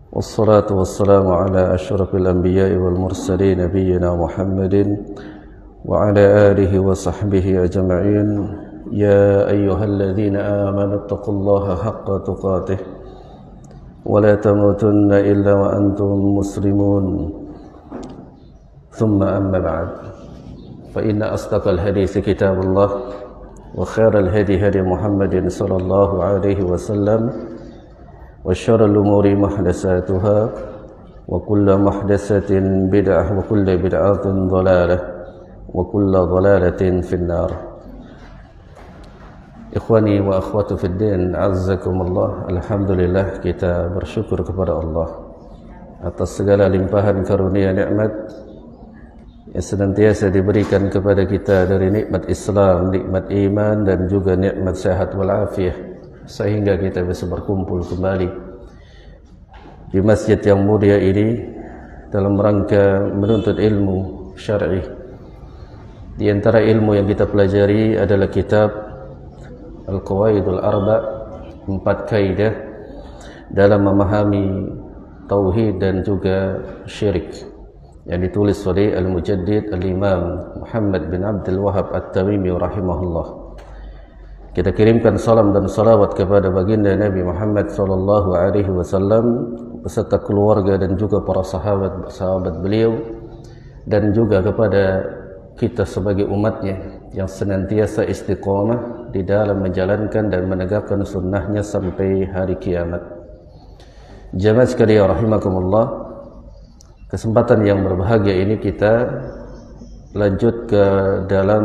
والصلاة والسلام على أشرف الأنبياء والمرسلين نبينا محمد وعلى آله وصحبه أجمعين. يا أيها الذين آمنوا اتقوا الله حق تقاته ولا تموتن إلا وأنتم مسلمون. ثم أما بعد، فإن أصدق الحديث كتاب الله وخير الهدي هدي محمد صلى الله عليه وسلم وشر الأمور محدثاتها وكل محدثة بدعة وكل بدعة ضلالة وكل ضلالة في النار. Ikhwani wa akhwatu fid din, azzakumullah. Alhamdulillah, kita bersyukur kepada Allah atas segala limpahan karunia nikmat yang senantiasa diberikan kepada kita dari nikmat Islam, nikmat iman dan juga nikmat sehat wal afiyah, sehingga kita bisa berkumpul kembali di masjid yang mulia ini dalam rangka menuntut ilmu syar'i. Di antara ilmu yang kita pelajari adalah kitab Al-Qawaidul Arba', 4 kaidah dalam memahami tauhid dan juga syirik, yang ditulis oleh Al-Mujaddid Al-Imam Muhammad bin Abdul Wahhab At-Tamimi rahimahullah. Kita kirimkan salam dan salawat kepada baginda Nabi Muhammad sallallahu alaihi wasallam beserta keluarga dan juga para sahabat beliau, dan juga kepada kita sebagai umatnya yang senantiasa istiqamah di dalam menjalankan dan menegakkan sunnahnya sampai hari kiamat. Jamaah sekalian rahimakumullah, kesempatan yang berbahagia ini kita lanjut ke dalam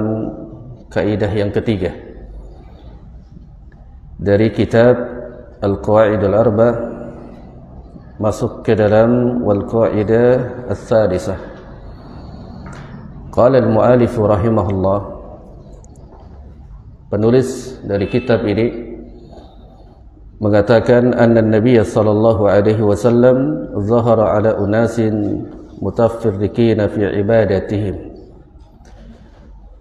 kaidah yang ketiga dari kitab Al-Qawaidul Arba', masuk ke dalam wal qaidah as-sadisah. Qala al-mu'allif rahimahullah, penulis dari kitab ini mengatakan, anna Nabiy sallallahu alaihi wasallam zahara ala unasin mutafarriqina fi ibadatihim,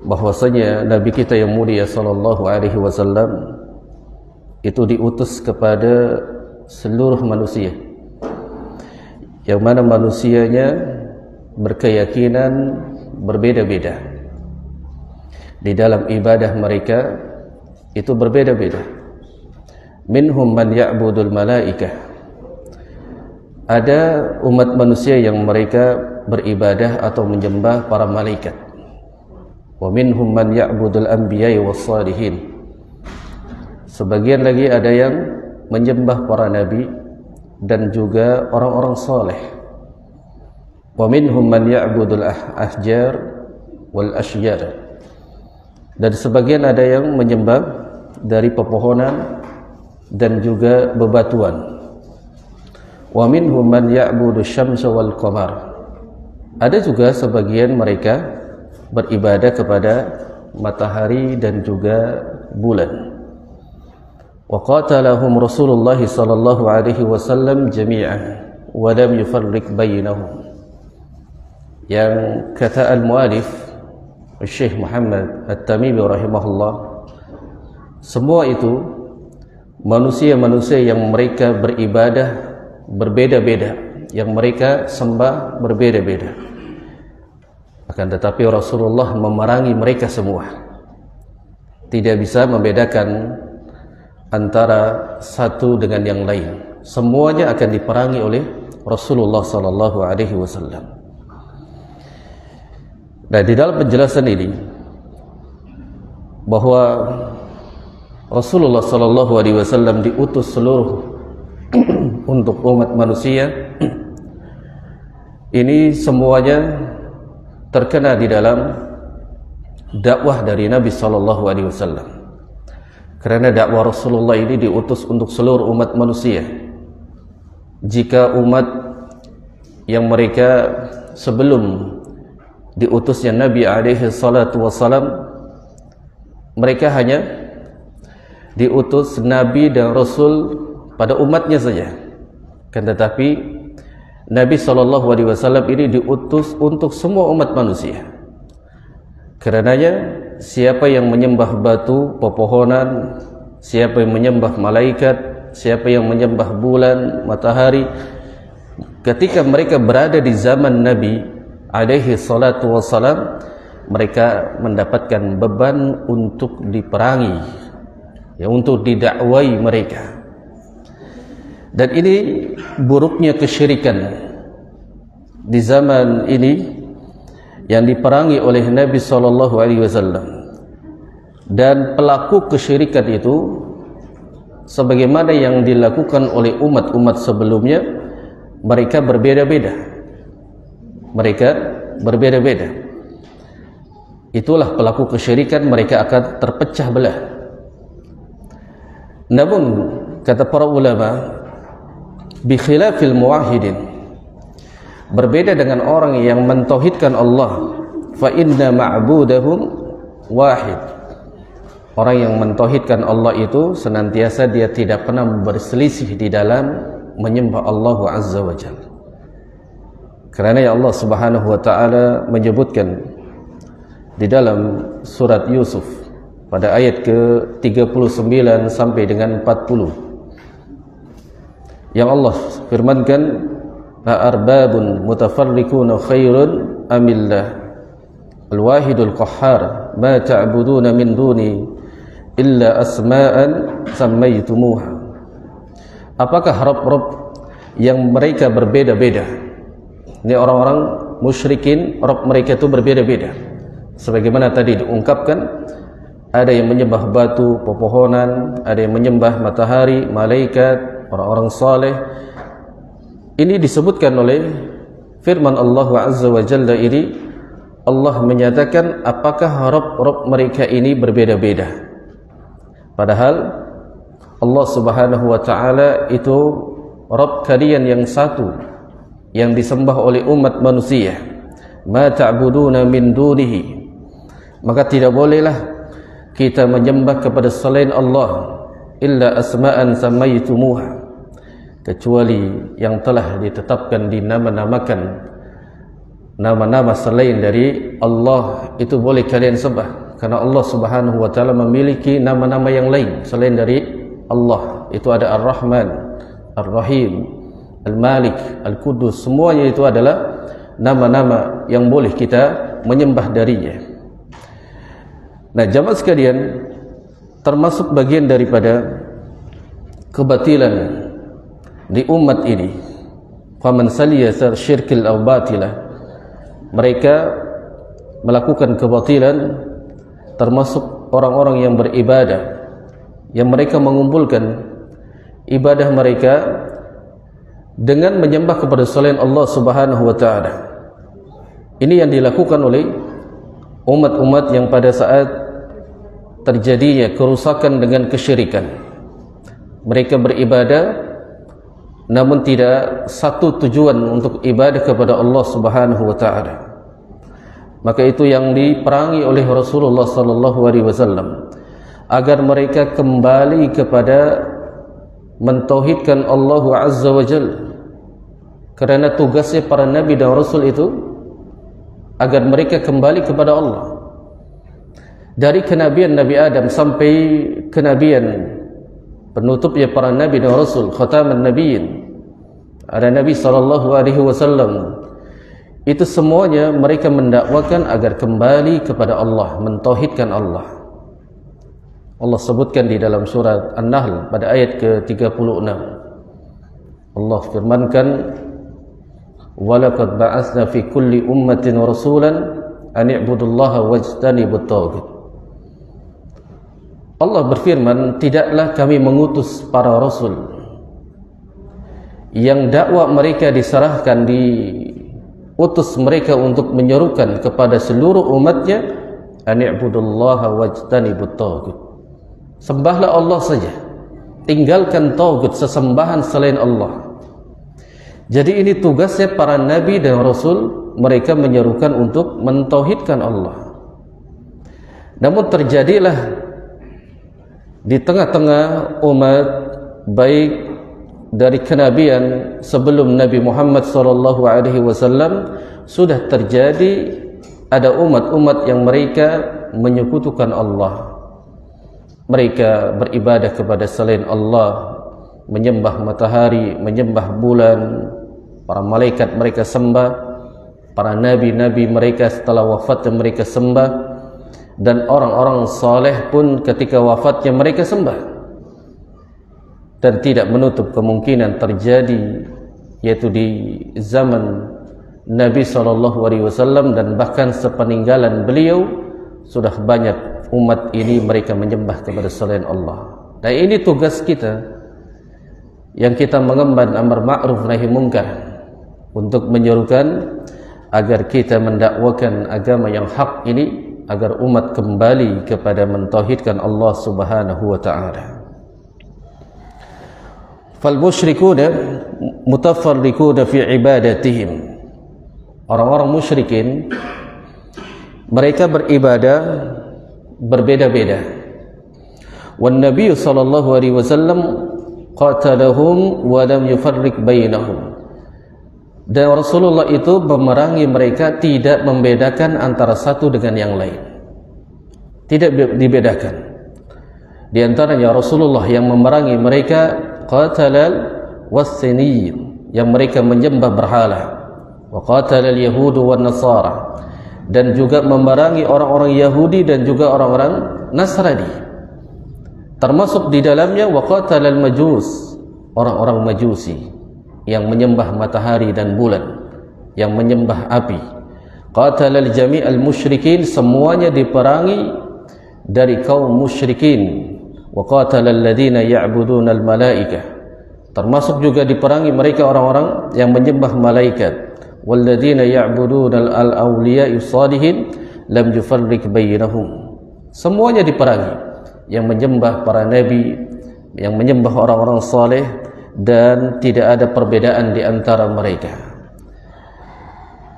bahwasanya Nabi kita yang mulia sallallahu alaihi wasallam itu diutus kepada seluruh manusia, yang mana manusianya berkeyakinan berbeda-beda di dalam ibadah mereka, itu berbeda-beda. Minhum man ya'budul malaikah, ada umat manusia yang mereka beribadah atau menyembah para malaikat. Wa minhum man ya'budul anbiya'i was salihin, sebagian lagi ada yang menyembah para nabi dan juga orang-orang saleh. Wa minhum man ya'budul ahjar wal ashjar, dan sebagian ada yang menyembah dari pepohonan dan juga bebatuan. Wa minhum man ya'budu syamsa wal qamar, ada juga sebagian mereka beribadah kepada matahari dan juga bulan. Wa qatalahum Rasulullah sallallahu alaihi wasallam jami'an wa lam yufarriq bainahum. Yang kata al-mu'allif Syekh Muhammad At-Tamimi rahimahullah, semua itu manusia-manusia yang mereka beribadah berbeda-beda, yang mereka sembah berbeda-beda, akan tetapi Rasulullah memerangi mereka semua. Tidak bisa membedakan antara satu dengan yang lain, semuanya akan diperangi oleh Rasulullah sallallahu alaihi wasallam. Nah, di dalam penjelasan ini bahwa Rasulullah sallallahu alaihi wasallam diutus seluruh untuk umat manusia, ini semuanya terkena di dalam dakwah dari Nabi sallallahu alaihi wasallam. Karena dakwah Rasulullah ini diutus untuk seluruh umat manusia. Jika umat yang mereka sebelum diutusnya Nabi alaihi salatu wassalam, mereka hanya diutus Nabi dan Rasul pada umatnya saja. Kan tetapi Nabi SAW ini diutus untuk semua umat manusia. Karenanya siapa yang menyembah batu, pepohonan, siapa yang menyembah malaikat, siapa yang menyembah bulan, matahari, ketika mereka berada di zaman Nabi alaihi salatu wassalam, mereka mendapatkan beban untuk diperangi, ya, untuk didakwai mereka. Dan ini buruknya kesyirikan di zaman ini yang diperangi oleh Nabi SAW. Dan pelaku kesyirikan itu sebagaimana yang dilakukan oleh umat-umat sebelumnya, mereka berbeda-beda. Mereka berbeda-beda. Itulah pelaku kesyirikan, mereka akan terpecah belah. Namun kata para ulama, bi khilafil muwahhidin, berbeda dengan orang yang mentauhidkan Allah, fa inna ma'budahum wahid. Orang yang mentauhidkan Allah itu senantiasa dia tidak pernah berselisih di dalam menyembah Allah Azza wa Jalla. Kerana ya Allah Subhanahu wa taala menyebutkan di dalam surat Yusuf pada ayat ke-39 sampai dengan 40, yang Allah firmankan, la arbabun mutafarriquna khairun amillah al-wahidul qahhar ma ta'buduna min duni illa asma'an sammaytumuha. Apakah Rabb-Rabb yang mereka berbeda-beda? Ini orang-orang musyrikin, Rabb mereka itu berbeda-beda. Sebagaimana tadi diungkapkan, ada yang menyembah batu, pepohonan, ada yang menyembah matahari, malaikat, orang-orang saleh. Ini disebutkan oleh firman Allah Azza wa Jalla ini. Allah menyatakan apakah Rabb mereka ini berbeda-beda, padahal Allah Subhanahu wa taala itu Rabb kalian yang satu, yang disembah oleh umat manusia. Ma ta'buduna min dunihi, maka tidak bolehlah kita menyembah kepada selain Allah illa asma'an sammaytumuha, kecuali yang telah ditetapkan, dinama-namakan, nama-nama selain dari Allah itu boleh kalian sembah, karena Allah Subhanahu wa taala memiliki nama-nama yang lain selain dari Allah. Itu ada Ar-Rahman, Ar-Rahim, Al-Malik, Al-Qudus, semuanya itu adalah nama-nama yang boleh kita menyembah darinya. Nah, jamaah sekalian, termasuk bagian daripada kebatilan di umat ini, faman saliya syirkil aw batilah, mereka melakukan kebatilan, termasuk orang-orang yang beribadah, yang mereka mengumpulkan ibadah mereka dengan menyembah kepada selain Allah Subhanahu wa taala. Ini yang dilakukan oleh umat-umat yang pada saat terjadinya kerusakan dengan kesyirikan, mereka beribadah namun tidak satu tujuan untuk ibadah kepada Allah Subhanahu wa taala. Maka itu yang diperangi oleh Rasulullah sallallahu alaihi wasallam, agar mereka kembali kepada mentauhidkan Allah Azza wa Jalla. Kerana tugasnya para nabi dan rasul itu agar mereka kembali kepada Allah. Dari kenabian Nabi Adam sampai kenabian penutupnya para nabi dan rasul, khataman nabiyyin, ada Nabi sallallahu alaihi wasallam, itu semuanya mereka mendakwakan agar kembali kepada Allah, mentauhidkan Allah. Allah sebutkan di dalam surat An-Nahl pada ayat ke-36, Allah firmankan, walaqad ba'atsna fi kulli ummatin rasulan an i'budullaha wajtanibut taghut. Allah berfirman, tidaklah kami mengutus para rasul yang dakwah mereka diserahkan, diutus mereka untuk menyerukan kepada seluruh umatnya, an i'budullaha wajtanibut taghut, sembahlah Allah saja, tinggalkan taghut, sesembahan selain Allah. Jadi ini tugasnya para nabi dan rasul, mereka menyerukan untuk mentauhidkan Allah. Namun terjadilah di tengah-tengah umat, baik dari kenabian sebelum Nabi Muhammad SAW, sudah terjadi ada umat-umat yang mereka menyekutukan Allah. Mereka beribadah kepada selain Allah, menyembah matahari, menyembah bulan, para malaikat mereka sembah, para nabi-nabi mereka setelah wafatnya mereka sembah, dan orang-orang saleh pun ketika wafatnya mereka sembah. Dan tidak menutup kemungkinan terjadi, yaitu di zaman Nabi SAW dan bahkan sepeninggalan beliau, sudah banyak umat ini mereka menyembah kepada selain Allah. Dan ini tugas kita yang kita mengemban amar ma'ruf nahi munkar, untuk menyerukan agar kita mendakwakan agama yang hak ini, agar umat kembali kepada mentauhidkan Allah Subhanahu wa ta'ala. Fal musyrikuna mutafarriquna fi ibadatihim. Orang-orang musyrikin mereka beribadah berbeda-beda. Wan Nabi sallallahu alaihi wasallam qatalahum wa lam yufarriq bainahum. Dan Rasulullah itu memerangi mereka, tidak membedakan antara satu dengan yang lain. Tidak dibedakan. Di antaranya Rasulullah yang memerangi mereka qatalal was-siniyin, yang mereka menyembah berhala, wa qatalal yahudu wan nasara, dan juga memerangi orang-orang Yahudi dan juga orang-orang Nasrani. Termasuk di dalamnya wa qatalal majus, orang-orang Majusi yang menyembah matahari dan bulan, yang menyembah api. Qatalal jami'al musyrikin, semuanya diperangi dari kaum musyrikin. Wa qatalal ladzina ya'buduna al malaikah, termasuk juga diperangi mereka orang-orang yang menyembah malaikat. Walladzina ya'buduna al awliya'i shalihin lam yufarriq bainahum, semuanya diperangi, yang menyembah para nabi, yang menyembah orang-orang saleh, dan tidak ada perbedaan di antara mereka.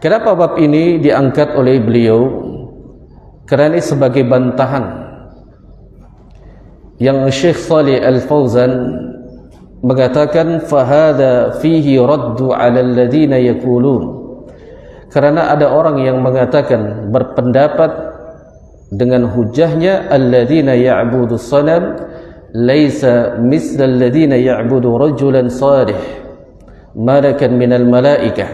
Kenapa bab ini diangkat oleh beliau? Kerana sebagai bantahan yang Syekh Shalih Al-Fauzan mengatakan fahada fihi raddu 'ala alladhina yaqulun, karena ada orang yang mengatakan, berpendapat dengan hujahnya, alladhina ya'budu sanam laisa misla alladhina ya'budu rajulan salih malakan minal malaikah.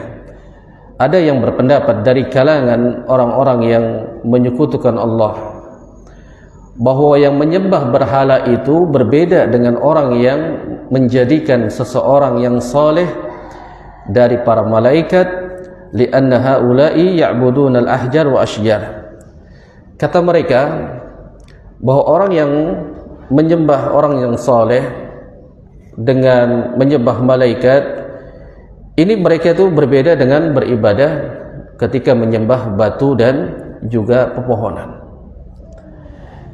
Ada yang berpendapat dari kalangan orang-orang yang menyekutukan Allah, bahwa yang menyembah berhala itu berbeda dengan orang yang menjadikan seseorang yang saleh dari para malaikat, li'anna haula'i ya'buduna al-ahjar wa asyjar. Kata mereka bahwa orang yang menyembah orang yang saleh dengan menyembah malaikat ini, mereka itu berbeda dengan beribadah ketika menyembah batu dan juga pepohonan.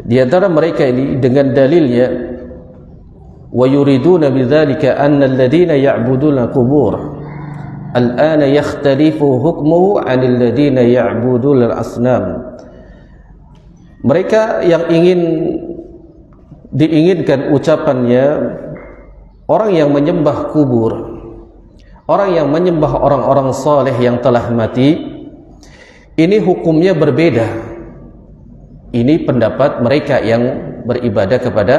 Di antara mereka ini dengan dalilnya, wa yuriduna bidzalika anna alladhina ya'buduna qubur al-ana yakhtalifu hukmuhu 'anil ladhina ya'buduna al-asnam. Mereka yang diinginkan ucapannya, orang yang menyembah kubur, orang yang menyembah orang-orang saleh yang telah mati, ini hukumnya berbeda. Ini pendapat mereka yang beribadah kepada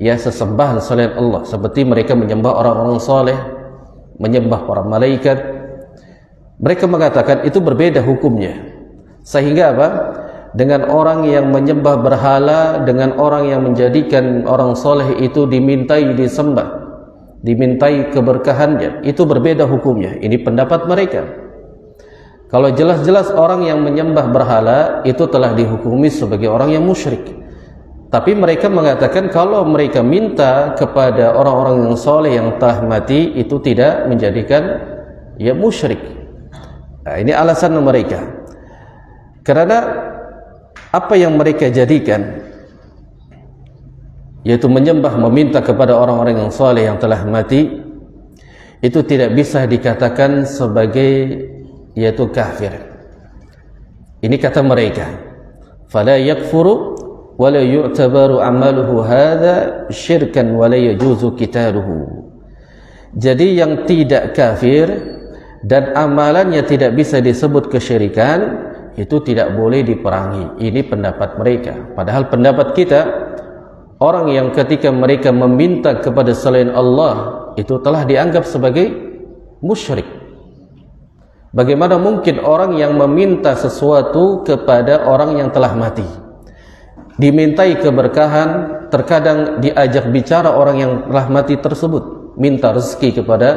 sesembahan selain Allah, seperti mereka menyembah orang-orang saleh, menyembah para malaikat. Mereka mengatakan itu berbeda hukumnya. Sehingga apa? Dengan orang yang menyembah berhala, dengan orang yang menjadikan orang saleh itu dimintai disembah, dimintai keberkahannya, itu berbeda hukumnya. Ini pendapat mereka. Kalau jelas-jelas orang yang menyembah berhala itu telah dihukumi sebagai orang yang musyrik. Tapi mereka mengatakan kalau mereka minta kepada orang-orang yang soleh yang telah mati, itu tidak menjadikan musyrik. Nah, ini alasan mereka. Karena apa yang mereka jadikan, yaitu menyembah, meminta kepada orang-orang yang soleh yang telah mati, itu tidak bisa dikatakan sebagai yaitu kafir. Ini kata mereka, fala yakfuru wa la yu'tabaru amaluhu hadza syirkan wa la yajuzu qitaluhu. Jadi yang tidak kafir dan amalannya tidak bisa disebut kesyirikan, itu tidak boleh diperangi. Ini pendapat mereka. Padahal pendapat kita, orang yang ketika mereka meminta kepada selain Allah itu telah dianggap sebagai musyrik. Bagaimana mungkin orang yang meminta sesuatu kepada orang yang telah mati, dimintai keberkahan, terkadang diajak bicara orang yang telah mati tersebut, minta rezeki kepada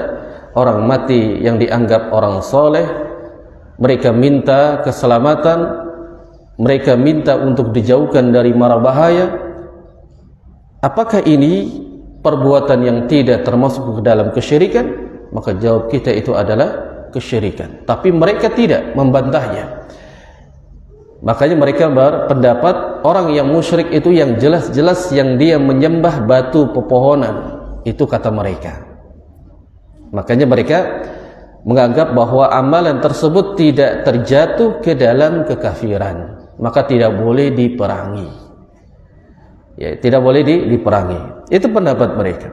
orang mati yang dianggap orang soleh, mereka minta keselamatan, mereka minta untuk dijauhkan dari mara bahaya. Apakah ini perbuatan yang tidak termasuk ke dalam kesyirikan? Maka jawab kita itu adalah kesyirikan. Tapi mereka tidak membantahnya. Makanya mereka berpendapat orang yang musyrik itu yang jelas-jelas yang dia menyembah batu pepohonan, itu kata mereka. Makanya mereka menganggap bahwa amalan tersebut tidak terjatuh ke dalam kekafiran, maka tidak boleh diperangi. Ya, tidak boleh diperangi. Itu pendapat mereka.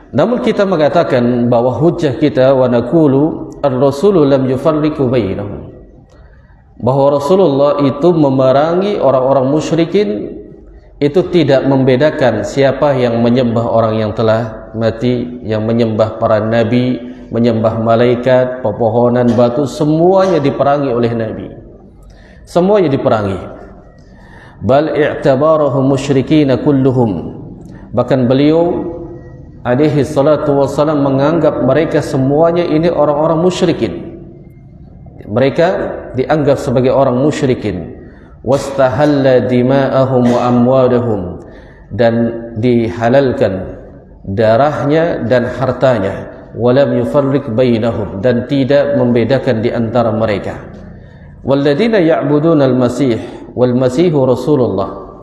Namun kita mengatakan bahwa hujjah kita wa naqulu ar-rasulu lam yufarriqu bainahum, bahwa Rasulullah itu memerangi orang-orang musyrikin, itu tidak membedakan siapa yang menyembah orang yang telah mati, yang menyembah para nabi, menyembah malaikat, pepohonan, batu, semuanya diperangi oleh Nabi. Semuanya diperangi. Bal i'tabarahum musyrikin kulluhum. Bahkan beliau alaihi salatu wassalam menganggap mereka semuanya ini orang-orang musyrikin. Mereka dianggap sebagai orang musyrikin. Wastahalla dima'ahum wa amwadahum, dan dihalalkan darahnya dan hartanya. Walam yufarriq bainahum, dan tidak membedakan di antara mereka. Walladzina ya'buduna al-masih wal masihu rasulullah,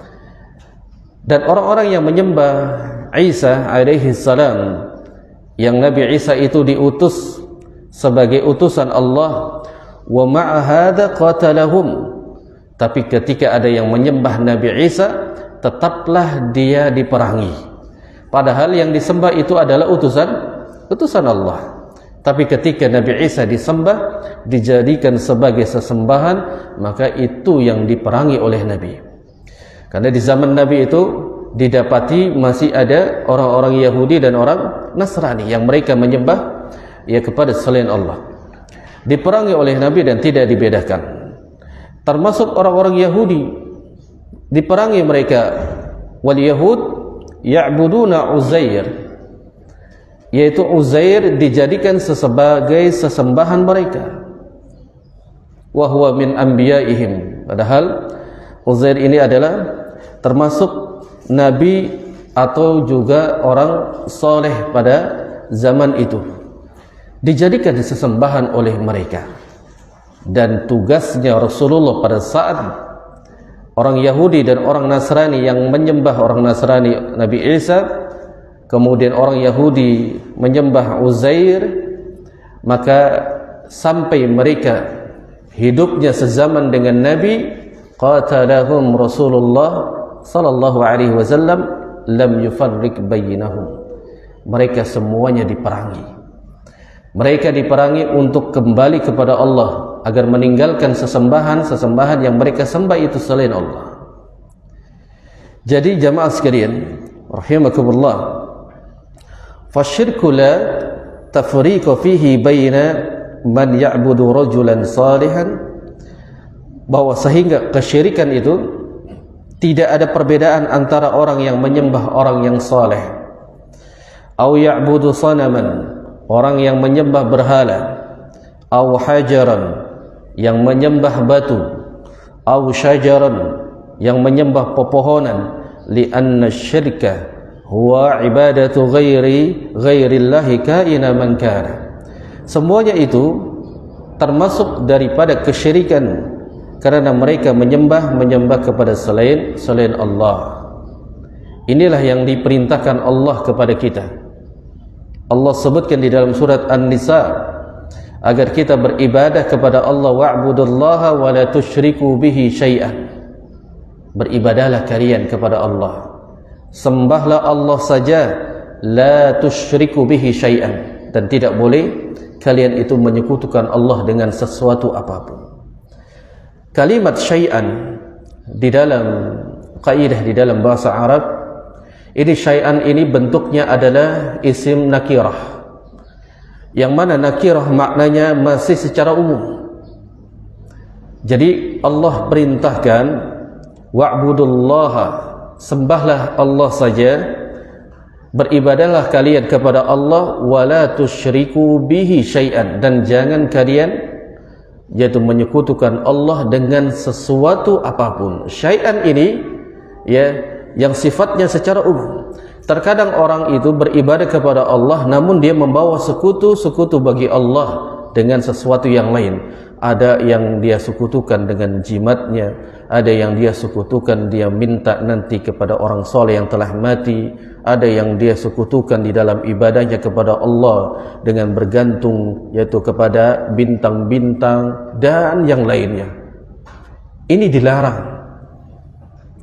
dan orang-orang yang menyembah Isa alaihi salam, yang Nabi Isa itu diutus sebagai utusan Allah, wa ma'a hadza qatalahum, tapi ketika ada yang menyembah Nabi Isa, tetaplah dia diperangi, padahal yang disembah itu adalah utusan Allah. Tapi ketika Nabi Isa disembah, dijadikan sebagai sesembahan, maka itu yang diperangi oleh Nabi. Karena di zaman Nabi itu didapati masih ada orang-orang Yahudi dan orang Nasrani yang mereka menyembah ya kepada selain Allah. Diperangi oleh Nabi dan tidak dibedakan. Termasuk orang-orang Yahudi, diperangi mereka. Wal Yahud ya'buduna Uzair, yaitu Uzair dijadikan sebagai sesembahan mereka. Wa huwa min anbiya'ihim, padahal Uzair ini adalah termasuk nabi atau juga orang soleh pada zaman itu, dijadikan sesembahan oleh mereka. Dan tugasnya Rasulullah pada saat orang Yahudi dan orang Nasrani yang menyembah orang Nasrani Nabi Isa, kemudian orang Yahudi menyembah Uzair, maka sampai mereka hidupnya sezaman dengan Nabi, qatalahum Rasulullah sallallahu alaihi wasallam lam yufarriq bainahum. Mereka semuanya diperangi. Mereka diperangi untuk kembali kepada Allah, agar meninggalkan sesembahan yang mereka sembah itu selain Allah. Jadi jamaah sekalian rahimakumullah, fasyirku la tafriqa fihi baina man ya'budu rajulan salihan, bahwa sehingga kesyirikan itu tidak ada perbedaan antara orang yang menyembah orang yang saleh, au ya'budu sanaman, orang yang menyembah berhala, au hajaran, yang menyembah batu, au syajaran, yang menyembah pepohonan, li'anna syirka huwa ibadatu ghairillahi kaina man kana. Semuanya itu termasuk daripada kesyirikan, karena mereka menyembah kepada selain Allah. Inilah yang diperintahkan Allah kepada kita. Allah sebutkan di dalam surat An-Nisa agar kita beribadah kepada Allah, wa'budullaha wa la tusyriku bihi syai'an. Beribadahlah kalian kepada Allah, sembahlah Allah saja, la tusyriku bihi syai'an, dan tidak boleh kalian itu menyekutukan Allah dengan sesuatu apapun. Kalimat syai'an di dalam kaidah, di dalam bahasa Arab, ini syai'an ini bentuknya adalah isim nakirah, yang mana nakirah maknanya masih secara umum. Jadi Allah perintahkan wa'budullaha, sembahlah Allah saja, beribadahlah kalian kepada Allah, wala tusyriku bihi syai'an, dan jangan kalian yaitu menyekutukan Allah dengan sesuatu apapun. Syai'an ini ya yang sifatnya secara umum. Terkadang orang itu beribadah kepada Allah namun dia membawa sekutu bagi Allah dengan sesuatu yang lain. Ada yang dia sekutukan dengan jimatnya, ada yang dia sekutukan dia minta nanti kepada orang soleh yang telah mati, ada yang dia sekutukan di dalam ibadahnya kepada Allah dengan bergantung yaitu kepada bintang-bintang dan yang lainnya. Ini dilarang.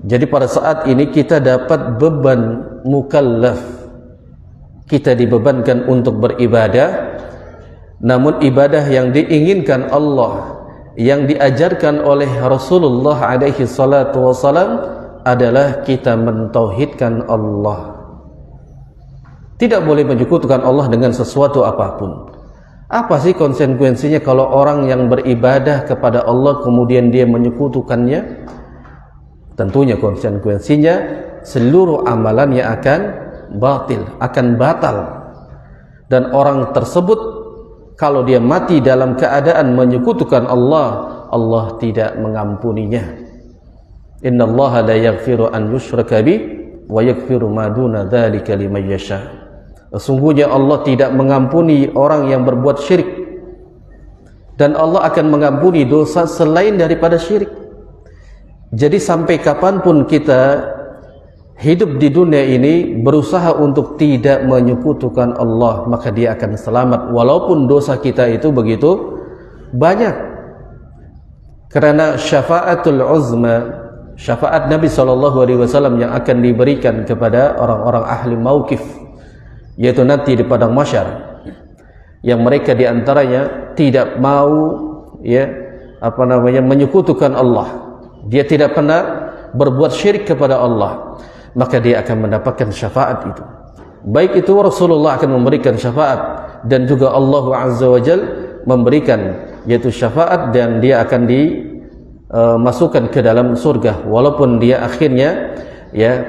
Jadi pada saat ini kita dapat beban mukallaf, kita dibebankan untuk beribadah, namun ibadah yang diinginkan Allah, yang diajarkan oleh Rasulullah alaihi salatu wasalam adalah kita mentauhidkan Allah. Tidak boleh menyekutukan Allah dengan sesuatu apapun. Apa sih konsekuensinya kalau orang yang beribadah kepada Allah kemudian dia menyekutukannya? Tentunya konsekuensinya seluruh amalannya akan batal. Dan orang tersebut kalau dia mati dalam keadaan menyekutukan Allah, Allah tidak mengampuninya. Innallaha la yaghfiru an yushraka bih wa yaghfiru ma duna dzalika liman yasha. Sesungguhnya Allah tidak mengampuni orang yang berbuat syirik, dan Allah akan mengampuni dosa selain daripada syirik. Jadi sampai kapanpun kita hidup di dunia ini berusaha untuk tidak menyekutukan Allah, maka dia akan selamat walaupun dosa kita itu begitu banyak. Karena syafaatul uzma, syafaat Nabi SAW yang akan diberikan kepada orang-orang ahli mauqif, yaitu nanti di padang mahsyar, yang mereka diantaranya tidak mau menyekutukan Allah, dia tidak pernah berbuat syirik kepada Allah, maka dia akan mendapatkan syafaat itu. Baik itu Rasulullah akan memberikan syafaat, dan juga Allah Azza wa Jal memberikan yaitu syafaat, dan dia akan dimasukkan ke dalam surga walaupun dia akhirnya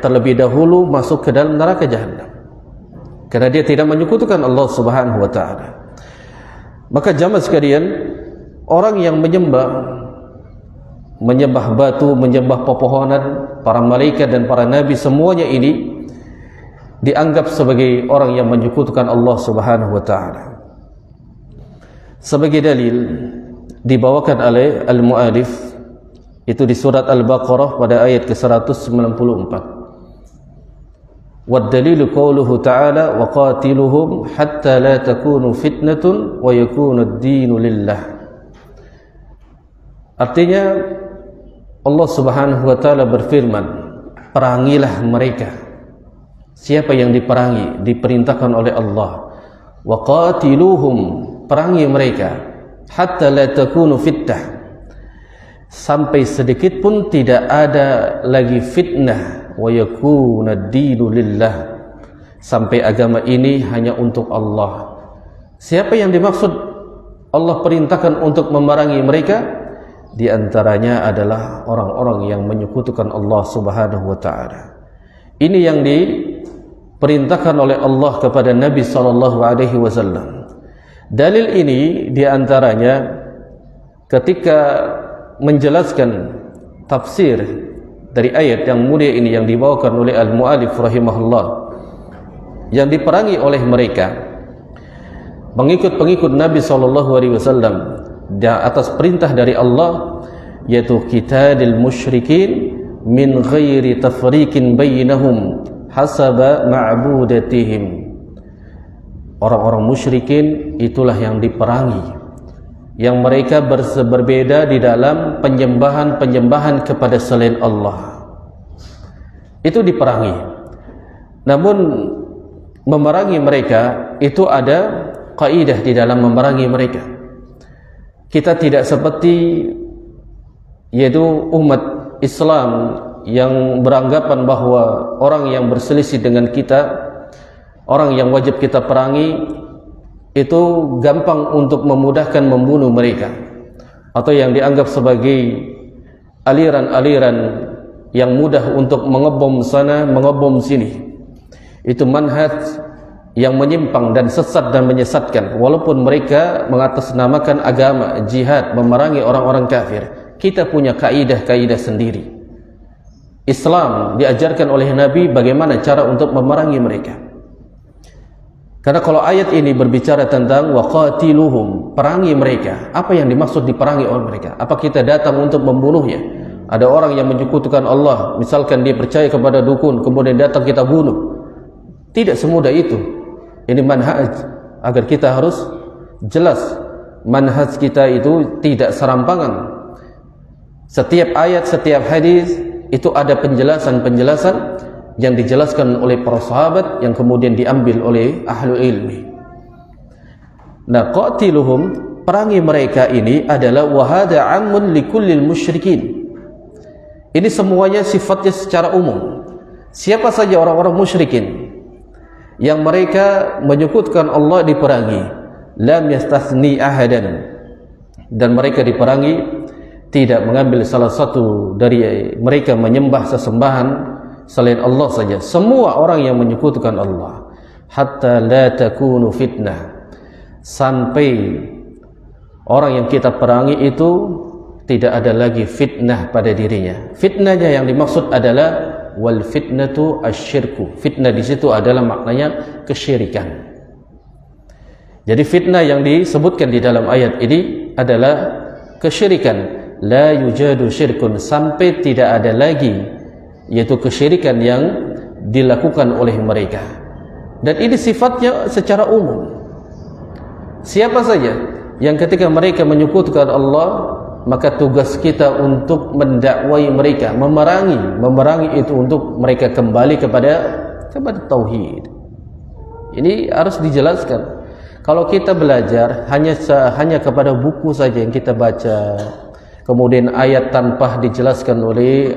terlebih dahulu masuk ke dalam neraka jahanam karena dia tidak menyekutukan Allah Subhanahu wa taala. Maka jamaah sekalian, orang yang menyembah batu, menyembah pepohonan, para malaikat dan para nabi, semuanya ini dianggap sebagai orang yang menyekutukan Allah Subhanahu wa taala. Sebagai dalil dibawakan oleh al-muallif itu di surat Al-Baqarah pada ayat ke-194. Wad dalilu qauluhu ta'ala wa qatiluhum hatta la takunu fitnatun wa yakunu ad-dinu lillah. Artinya Allah Subhanahu wa taala berfirman, perangilah mereka. Siapa yang diperangi? Diperintahkan oleh Allah. Wa qatiluhum, perangi mereka, hatta la takunu fitnah, sampai sedikit pun tidak ada lagi fitnah, wa yakuna ad-dinu lillah, sampai agama ini hanya untuk Allah. Siapa yang dimaksud Allah perintahkan untuk memerangi mereka? Di antaranya adalah orang-orang yang menyekutukan Allah Subhanahu wa taala. Ini yang diperintahkan oleh Allah kepada Nabi sallallahu alaihi wasallam. Dalil ini di antaranya ketika menjelaskan tafsir dari ayat yang mulia ini yang dibawakan oleh al-muallif rahimahullah, yang diperangi oleh mereka pengikut-pengikut Nabi sallallahu alaihi wasallam atas perintah dari Allah, yaitu qitadil musyrikin min ghairi tafriqin bainahum hasaba ma'budatihim. Orang-orang musyrikin itulah yang diperangi, yang mereka berbeda di dalam penyembahan kepada selain Allah. Itu diperangi. Namun memerangi mereka itu ada kaidah di dalam memerangi mereka. Kita tidak seperti yaitu umat Islam yang beranggapan bahwa orang yang berselisih dengan kita, orang yang wajib kita perangi, itu gampang untuk memudahkan membunuh mereka, atau yang dianggap sebagai aliran-aliran yang mudah untuk mengebom sana, mengebom sini. Itu manhaj yang menyimpang dan sesat dan menyesatkan. Walaupun mereka mengatasnamakan agama, jihad, memerangi orang-orang kafir, kita punya kaidah-kaidah sendiri. Islam diajarkan oleh Nabi bagaimana cara untuk memerangi mereka. Karena kalau ayat ini berbicara tentang waqatiluhum, perangi mereka, apa yang dimaksud diperangi oleh mereka? Apa kita datang untuk membunuhnya? Ada orang yang menyekutukan Allah, misalkan dia percaya kepada dukun, kemudian datang kita bunuh. Tidak semudah itu. Ini manhaj, agar kita harus jelas manhaj kita itu tidak serampangan. Setiap ayat, setiap hadis itu ada penjelasan-penjelasan yang dijelaskan oleh para sahabat, yang kemudian diambil oleh ahlu ilmi. Nah, qatiluhum, perangi mereka ini adalah wahada amun likullil musyrikin. Ini semuanya sifatnya secara umum. Siapa saja orang-orang musyrikin yang mereka menyekutukan Allah diperangi, lam yastathni ahadan, dan mereka diperangi tidak mengambil salah satu dari mereka menyembah sesembahan selain Allah saja. Semua orang yang menyekutukan Allah, hatta la takunu fitnah, sampai orang yang kita perangi itu tidak ada lagi fitnah pada dirinya. Fitnahnya yang dimaksud adalah wal fitnatu asyirku. Fitnah di situ adalah maknanya kesyirikan. Jadi fitnah yang disebutkan di dalam ayat ini adalah kesyirikan. La yujadu syirkun, sampai tidak ada lagi yaitu kesyirikan yang dilakukan oleh mereka. Dan ini sifatnya secara umum. Siapa saja yang ketika mereka menyekutukan Allah, maka tugas kita untuk mendakwai mereka, memerangi itu untuk mereka kembali kepada tauhid. Ini harus dijelaskan. Kalau kita belajar hanya kepada buku saja yang kita baca, kemudian ayat tanpa dijelaskan oleh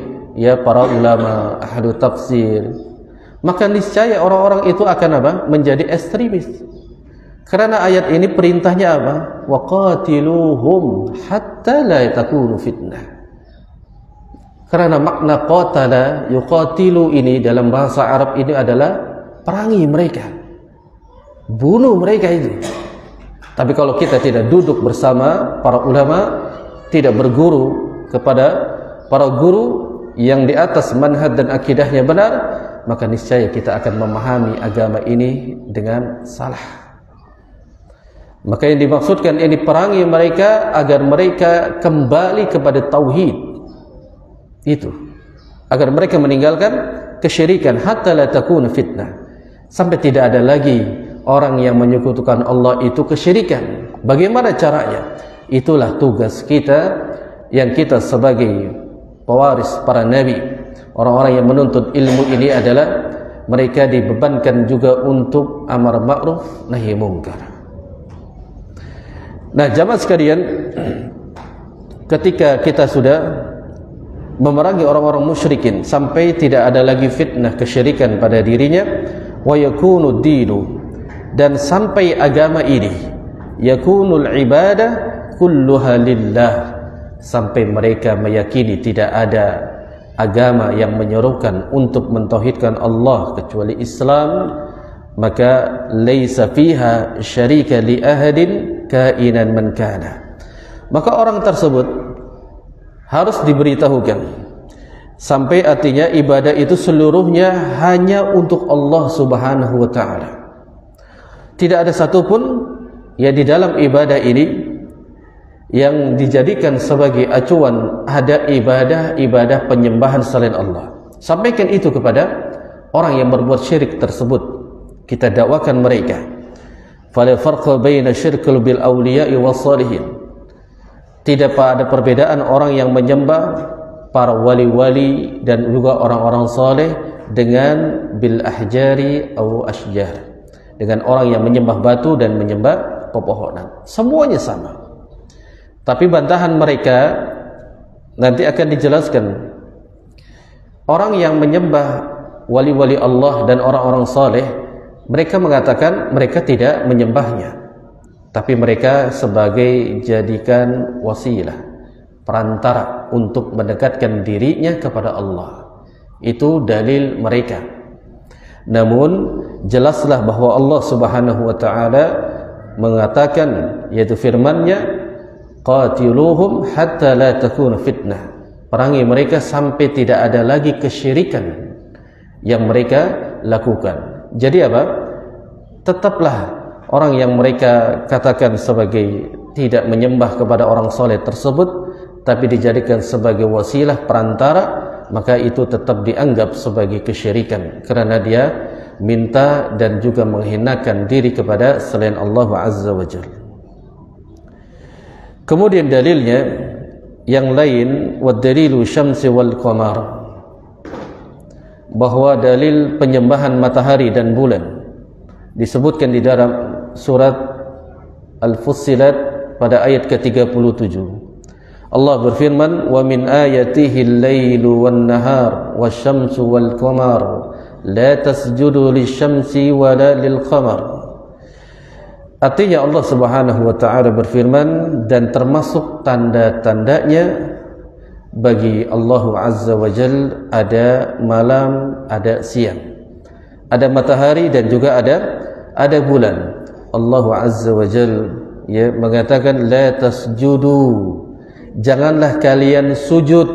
para ulama ahlu tafsir, maka niscaya orang-orang itu akan menjadi ekstremis. Karena ayat ini perintahnya apa? Waqatiluhum hatta la takunu fitnah. Karena makna qatala yuqatilu ini dalam bahasa Arab ini adalah perangi mereka, bunuh mereka itu. Tapi kalau kita tidak duduk bersama para ulama, tidak berguru kepada para guru yang di atas manhaj dan akidahnya benar, maka niscaya kita akan memahami agama ini dengan salah. Maka yang dimaksudkan ini perangi mereka agar mereka kembali kepada tauhid. Itu. Agar mereka meninggalkan kesyirikan, hatta la takuna fitnah. Sampai tidak ada lagi orang yang menyekutukan Allah itu kesyirikan. Bagaimana caranya? Itulah tugas kita, yang kita sebagai pewaris para nabi, orang-orang yang menuntut ilmu ini adalah mereka dibebankan juga untuk amar ma'ruf nahi munkar. Nah, jamaah sekalian, ketika kita sudah memerangi orang-orang musyrikin sampai tidak ada lagi fitnah kesyirikan pada dirinya, wa yakunu dinu, dan sampai agama ini yakunul ibadah kulluha lillah, sampai mereka meyakini tidak ada agama yang menyerukan untuk mentauhidkan Allah kecuali Islam, maka laisa fiha syarika li ahadin kainan man kana. Maka orang tersebut harus diberitahukan sampai artinya ibadah itu seluruhnya hanya untuk Allah Subhanahu wa taala. Tidak ada satupun ya di dalam ibadah ini yang dijadikan sebagai acuan ada ibadah penyembahan selain Allah. Sampaikan itu kepada orang yang berbuat syirik tersebut. Kita dakwakan mereka. Fala farqa baina syirkil bil awliya'i was salihin. Tidak ada perbedaan orang yang menyembah para wali-wali dan juga orang-orang saleh dengan bil ahjari atau asjar, dengan orang yang menyembah batu dan menyembah pepohonan. Semuanya sama. Tapi bantahan mereka nanti akan dijelaskan. Orang yang menyembah wali-wali Allah dan orang-orang saleh, mereka mengatakan mereka tidak menyembahnya. tapi mereka sebagai jadikan wasilah, perantara untuk mendekatkan dirinya kepada Allah. Itu dalil mereka. Namun jelaslah bahwa Allah Subhanahu wa taala mengatakan, yaitu firman-Nya, qatiluhum hatta la takuna fitnah. Perangi mereka sampai tidak ada lagi kesyirikan yang mereka lakukan. Jadi apa? Tetaplah orang yang mereka katakan sebagai tidak menyembah kepada orang soleh tersebut, tapi dijadikan sebagai wasilah, perantara, maka itu tetap dianggap sebagai kesyirikan, karena dia minta dan juga menghinakan diri kepada selain Allah Azza wa Jalla. Kemudian dalilnya yang lain, wa dalilu syamsi wal qamar, bahwa dalil penyembahan matahari dan bulan disebutkan di dalam surat Al-Fussilat pada ayat ke-37. Allah berfirman, wa min ayatihi al-lailu wan-nahar wasyamsu wal-qamar la tasjudu lisyamsi wala lil-qamar. Artinya Allah Subhanahu wa taala berfirman, dan termasuk tanda-tandanya bagi Allah Azza wa Jalla ada malam, ada siang, ada matahari dan juga ada bulan. Allah Azza wa Jalla mengatakan, la tasjudu, janganlah kalian sujud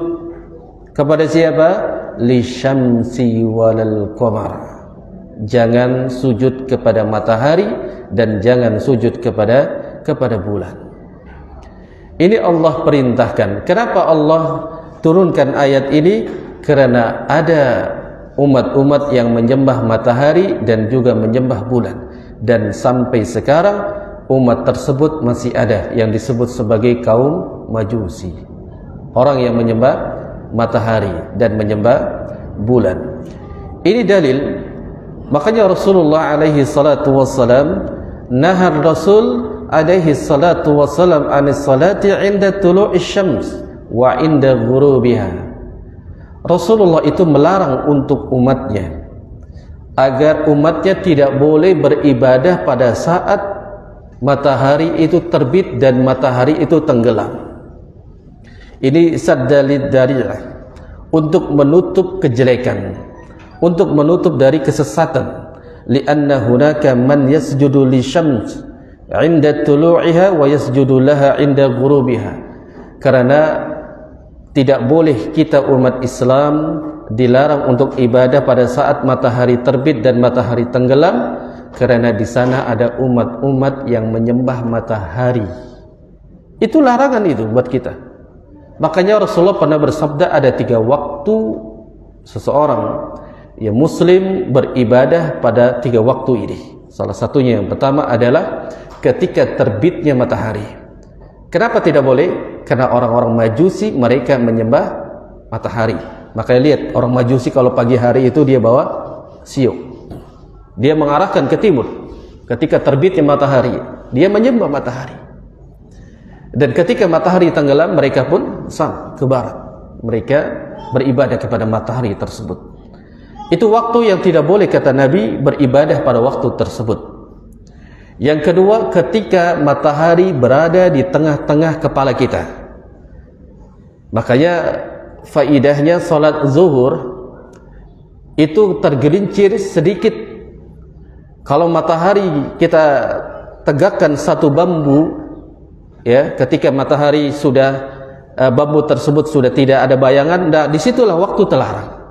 kepada siapa? Lisyamsi walal qamar, jangan sujud kepada matahari dan jangan sujud kepada bulan. Ini Allah perintahkan. Kenapa Allah turunkan ayat ini? Karena ada umat-umat yang menyembah matahari dan juga menyembah bulan, dan sampai sekarang umat tersebut masih ada yang disebut sebagai kaum Majusi, orang yang menyembah matahari dan menyembah bulan. Ini dalil. Makanya Rasulullah alaihi salatu wassalam, nahar Rasul alaihi salatu wassalam anis salati inda tulu'is syams wa inda ghurubiha. Rasulullah itu melarang untuk umatnya agar umatnya tidak boleh beribadah pada saat matahari itu terbit dan matahari itu tenggelam. Ini saddalid dari'ah, untuk menutup kejelekan, untuk menutup dari kesesatan. Lianna hunaka man yasjudu lisyams 'inda tulu'iha wa yasjudu laha 'inda ghurubiha. Karena tidak boleh kita umat Islam dilarang untuk ibadah pada saat matahari terbit dan matahari tenggelam, karena di sana ada umat-umat yang menyembah matahari. Itu larangan itu buat kita. Makanya Rasulullah pernah bersabda, ada 3 waktu seseorang yang muslim beribadah pada 3 waktu ini. Salah satunya yang pertama adalah ketika terbitnya matahari. Kenapa tidak boleh? Karena orang-orang Majusi mereka menyembah matahari. Makanya lihat, orang Majusi kalau pagi hari itu dia bawa siok, dia mengarahkan ke timur. Ketika terbitnya matahari, dia menyembah matahari. Dan ketika matahari tenggelam, mereka pun sang ke barat. Mereka beribadah kepada matahari tersebut. Itu waktu yang tidak boleh, kata Nabi, beribadah pada waktu tersebut. Yang kedua, ketika matahari berada di tengah-tengah kepala kita. Makanya faidahnya salat zuhur itu tergelincir sedikit. Kalau matahari kita tegakkan satu bambu, ya, ketika matahari sudah bambu tersebut sudah tidak ada bayangan, nah disitulah waktu terlarang.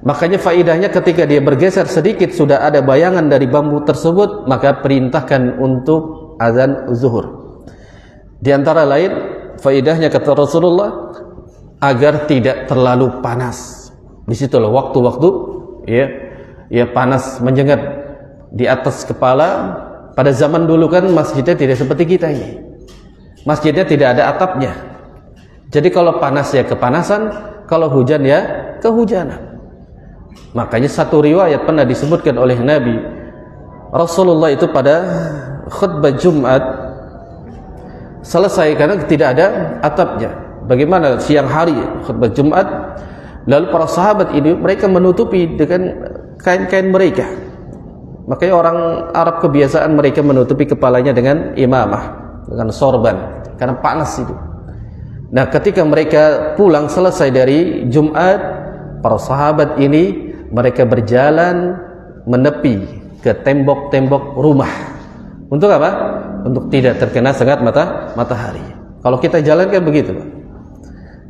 Makanya faidahnya ketika dia bergeser sedikit sudah ada bayangan dari bambu tersebut, maka perintahkan untuk azan zuhur. Di antara lain faidahnya, kata Rasulullah, agar tidak terlalu panas. Disitulah waktu-waktu ya panas menyengat di atas kepala. Pada zaman dulu kan masjidnya tidak seperti kita ini. Masjidnya tidak ada atapnya. Jadi kalau panas ya kepanasan, kalau hujan ya kehujanan. Makanya satu riwayat pernah disebutkan oleh Nabi, Rasulullah itu pada khutbah Jumat selesai karena tidak ada atapnya. Bagaimana siang hari khutbah Jumat, lalu para sahabat ini mereka menutupi dengan kain-kain mereka. Makanya orang Arab kebiasaan mereka menutupi kepalanya dengan imamah, dengan sorban, karena panas itu. Nah, ketika mereka pulang selesai dari Jumat, para sahabat ini mereka berjalan menepi ke tembok-tembok rumah. Untuk apa? Untuk tidak terkena sengat matahari. Kalau kita jalan kan begitu.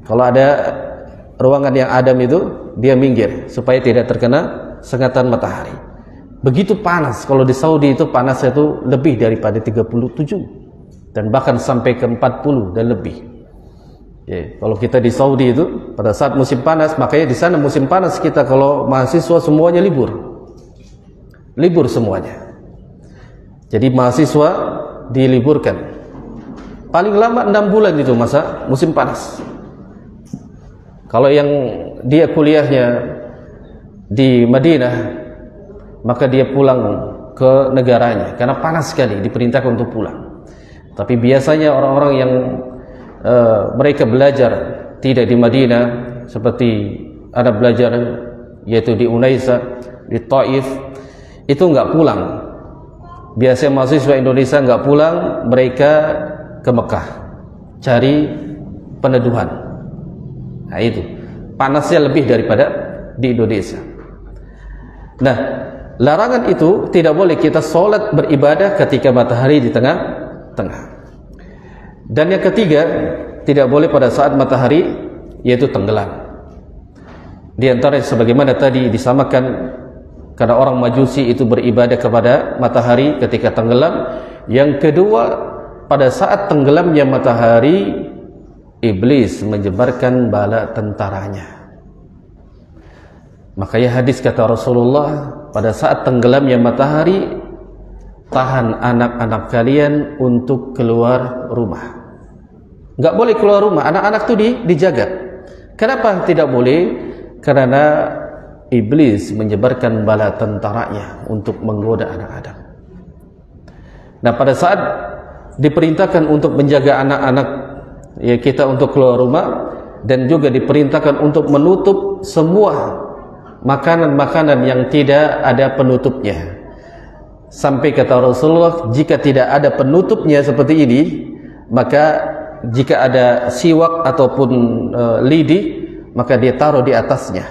Kalau ada ruangan yang adem itu, dia minggir supaya tidak terkena sengatan matahari. Begitu panas. Kalau di Saudi itu panasnya itu lebih daripada 37 dan bahkan sampai ke 40 dan lebih. Ya, kalau kita di Saudi itu pada saat musim panas, makanya di sana musim panas kita kalau mahasiswa semuanya libur semuanya. Jadi mahasiswa diliburkan. Paling lama 6 bulan itu masa musim panas. Kalau yang dia kuliahnya di Madinah, maka dia pulang ke negaranya karena panas sekali, diperintahkan untuk pulang. Tapi biasanya orang-orang yang mereka belajar tidak di Madinah, seperti ada belajar yaitu di Unaisa, di Taif, itu enggak pulang. Biasanya mahasiswa Indonesia enggak pulang, mereka ke Mekah cari peneduhan. Nah, itu panasnya lebih daripada di Indonesia. Nah, larangan itu tidak boleh kita sholat beribadah ketika matahari di tengah-tengah. Dan yang ketiga, tidak boleh pada saat matahari yaitu tenggelam. Di antara sebagaimana tadi disamakan, karena orang Majusi itu beribadah kepada matahari ketika tenggelam. Yang kedua, pada saat tenggelamnya matahari, iblis menyebarkan bala tentaranya. Makanya hadis kata Rasulullah, pada saat tenggelamnya matahari, tahan anak-anak kalian untuk keluar rumah. Enggak boleh keluar rumah, anak-anak itu dijaga. Kenapa tidak boleh? Karena iblis menyebarkan bala tentaranya untuk menggoda anak-anak. Nah, pada saat diperintahkan untuk menjaga anak-anak ya kita untuk keluar rumah, dan juga diperintahkan untuk menutup semua makanan-makanan yang tidak ada penutupnya. Sampai kata Rasulullah, jika tidak ada penutupnya seperti ini, maka jika ada siwak ataupun lidi, maka dia taruh di atasnya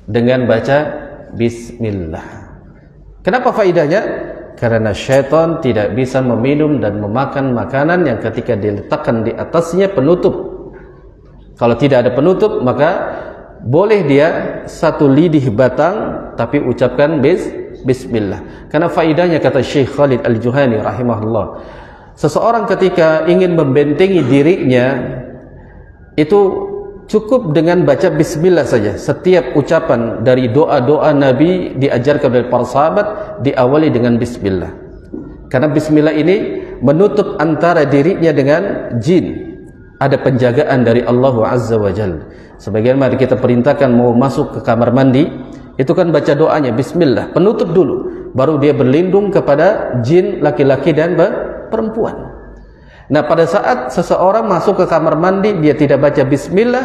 dengan baca bismillah. Kenapa faedahnya? Karena syaitan tidak bisa meminum dan memakan makanan yang ketika diletakkan di atasnya penutup. Kalau tidak ada penutup, maka boleh dia satu lidih batang tapi ucapkan bismillah. Karena faedahnya, kata Syekh Khalid Al-Juhani rahimahullah, seseorang ketika ingin membentengi dirinya itu cukup dengan baca bismillah saja. Setiap ucapan dari doa-doa Nabi diajarkan oleh para sahabat diawali dengan bismillah. Karena bismillah ini menutup antara dirinya dengan jin. Ada penjagaan dari Allah Azza wa Jalla. Sebagaimana kita perintahkan mau masuk ke kamar mandi, itu kan baca doanya bismillah, penutup dulu, baru dia berlindung kepada jin laki-laki dan perempuan. Nah, pada saat seseorang masuk ke kamar mandi, dia tidak baca bismillah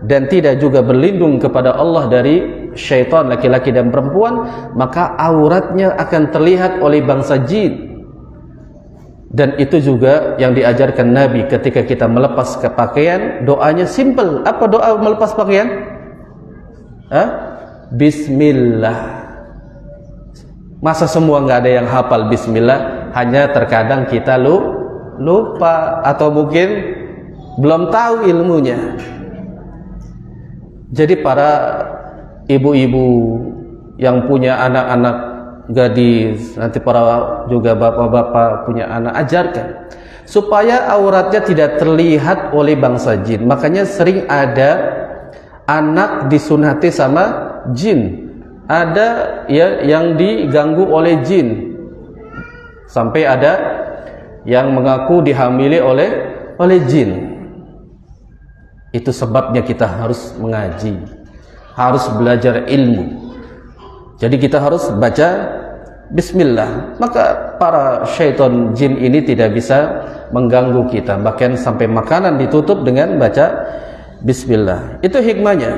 dan tidak juga berlindung kepada Allah dari syaitan laki-laki dan perempuan, maka auratnya akan terlihat oleh bangsa jin. Dan itu juga yang diajarkan Nabi ketika kita melepas ke pakaian, doanya simple. Apa doa melepas pakaian? Bismillah. Masa semua nggak ada yang hafal bismillah? Hanya terkadang kita lupa atau mungkin belum tahu ilmunya. Jadi para ibu-ibu yang punya anak-anak gadis, nanti para juga bapak-bapak punya anak, ajarkan supaya auratnya tidak terlihat oleh bangsa jin. Makanya sering ada anak disunati sama jin, ada ya yang diganggu oleh jin, sampai ada yang mengaku dihamili oleh jin. Itu sebabnya kita harus mengaji, harus belajar ilmu. Jadi kita harus baca bismillah, maka para syaitan jin ini tidak bisa mengganggu kita. Bahkan sampai makanan ditutup dengan baca bismillah. Itu hikmahnya,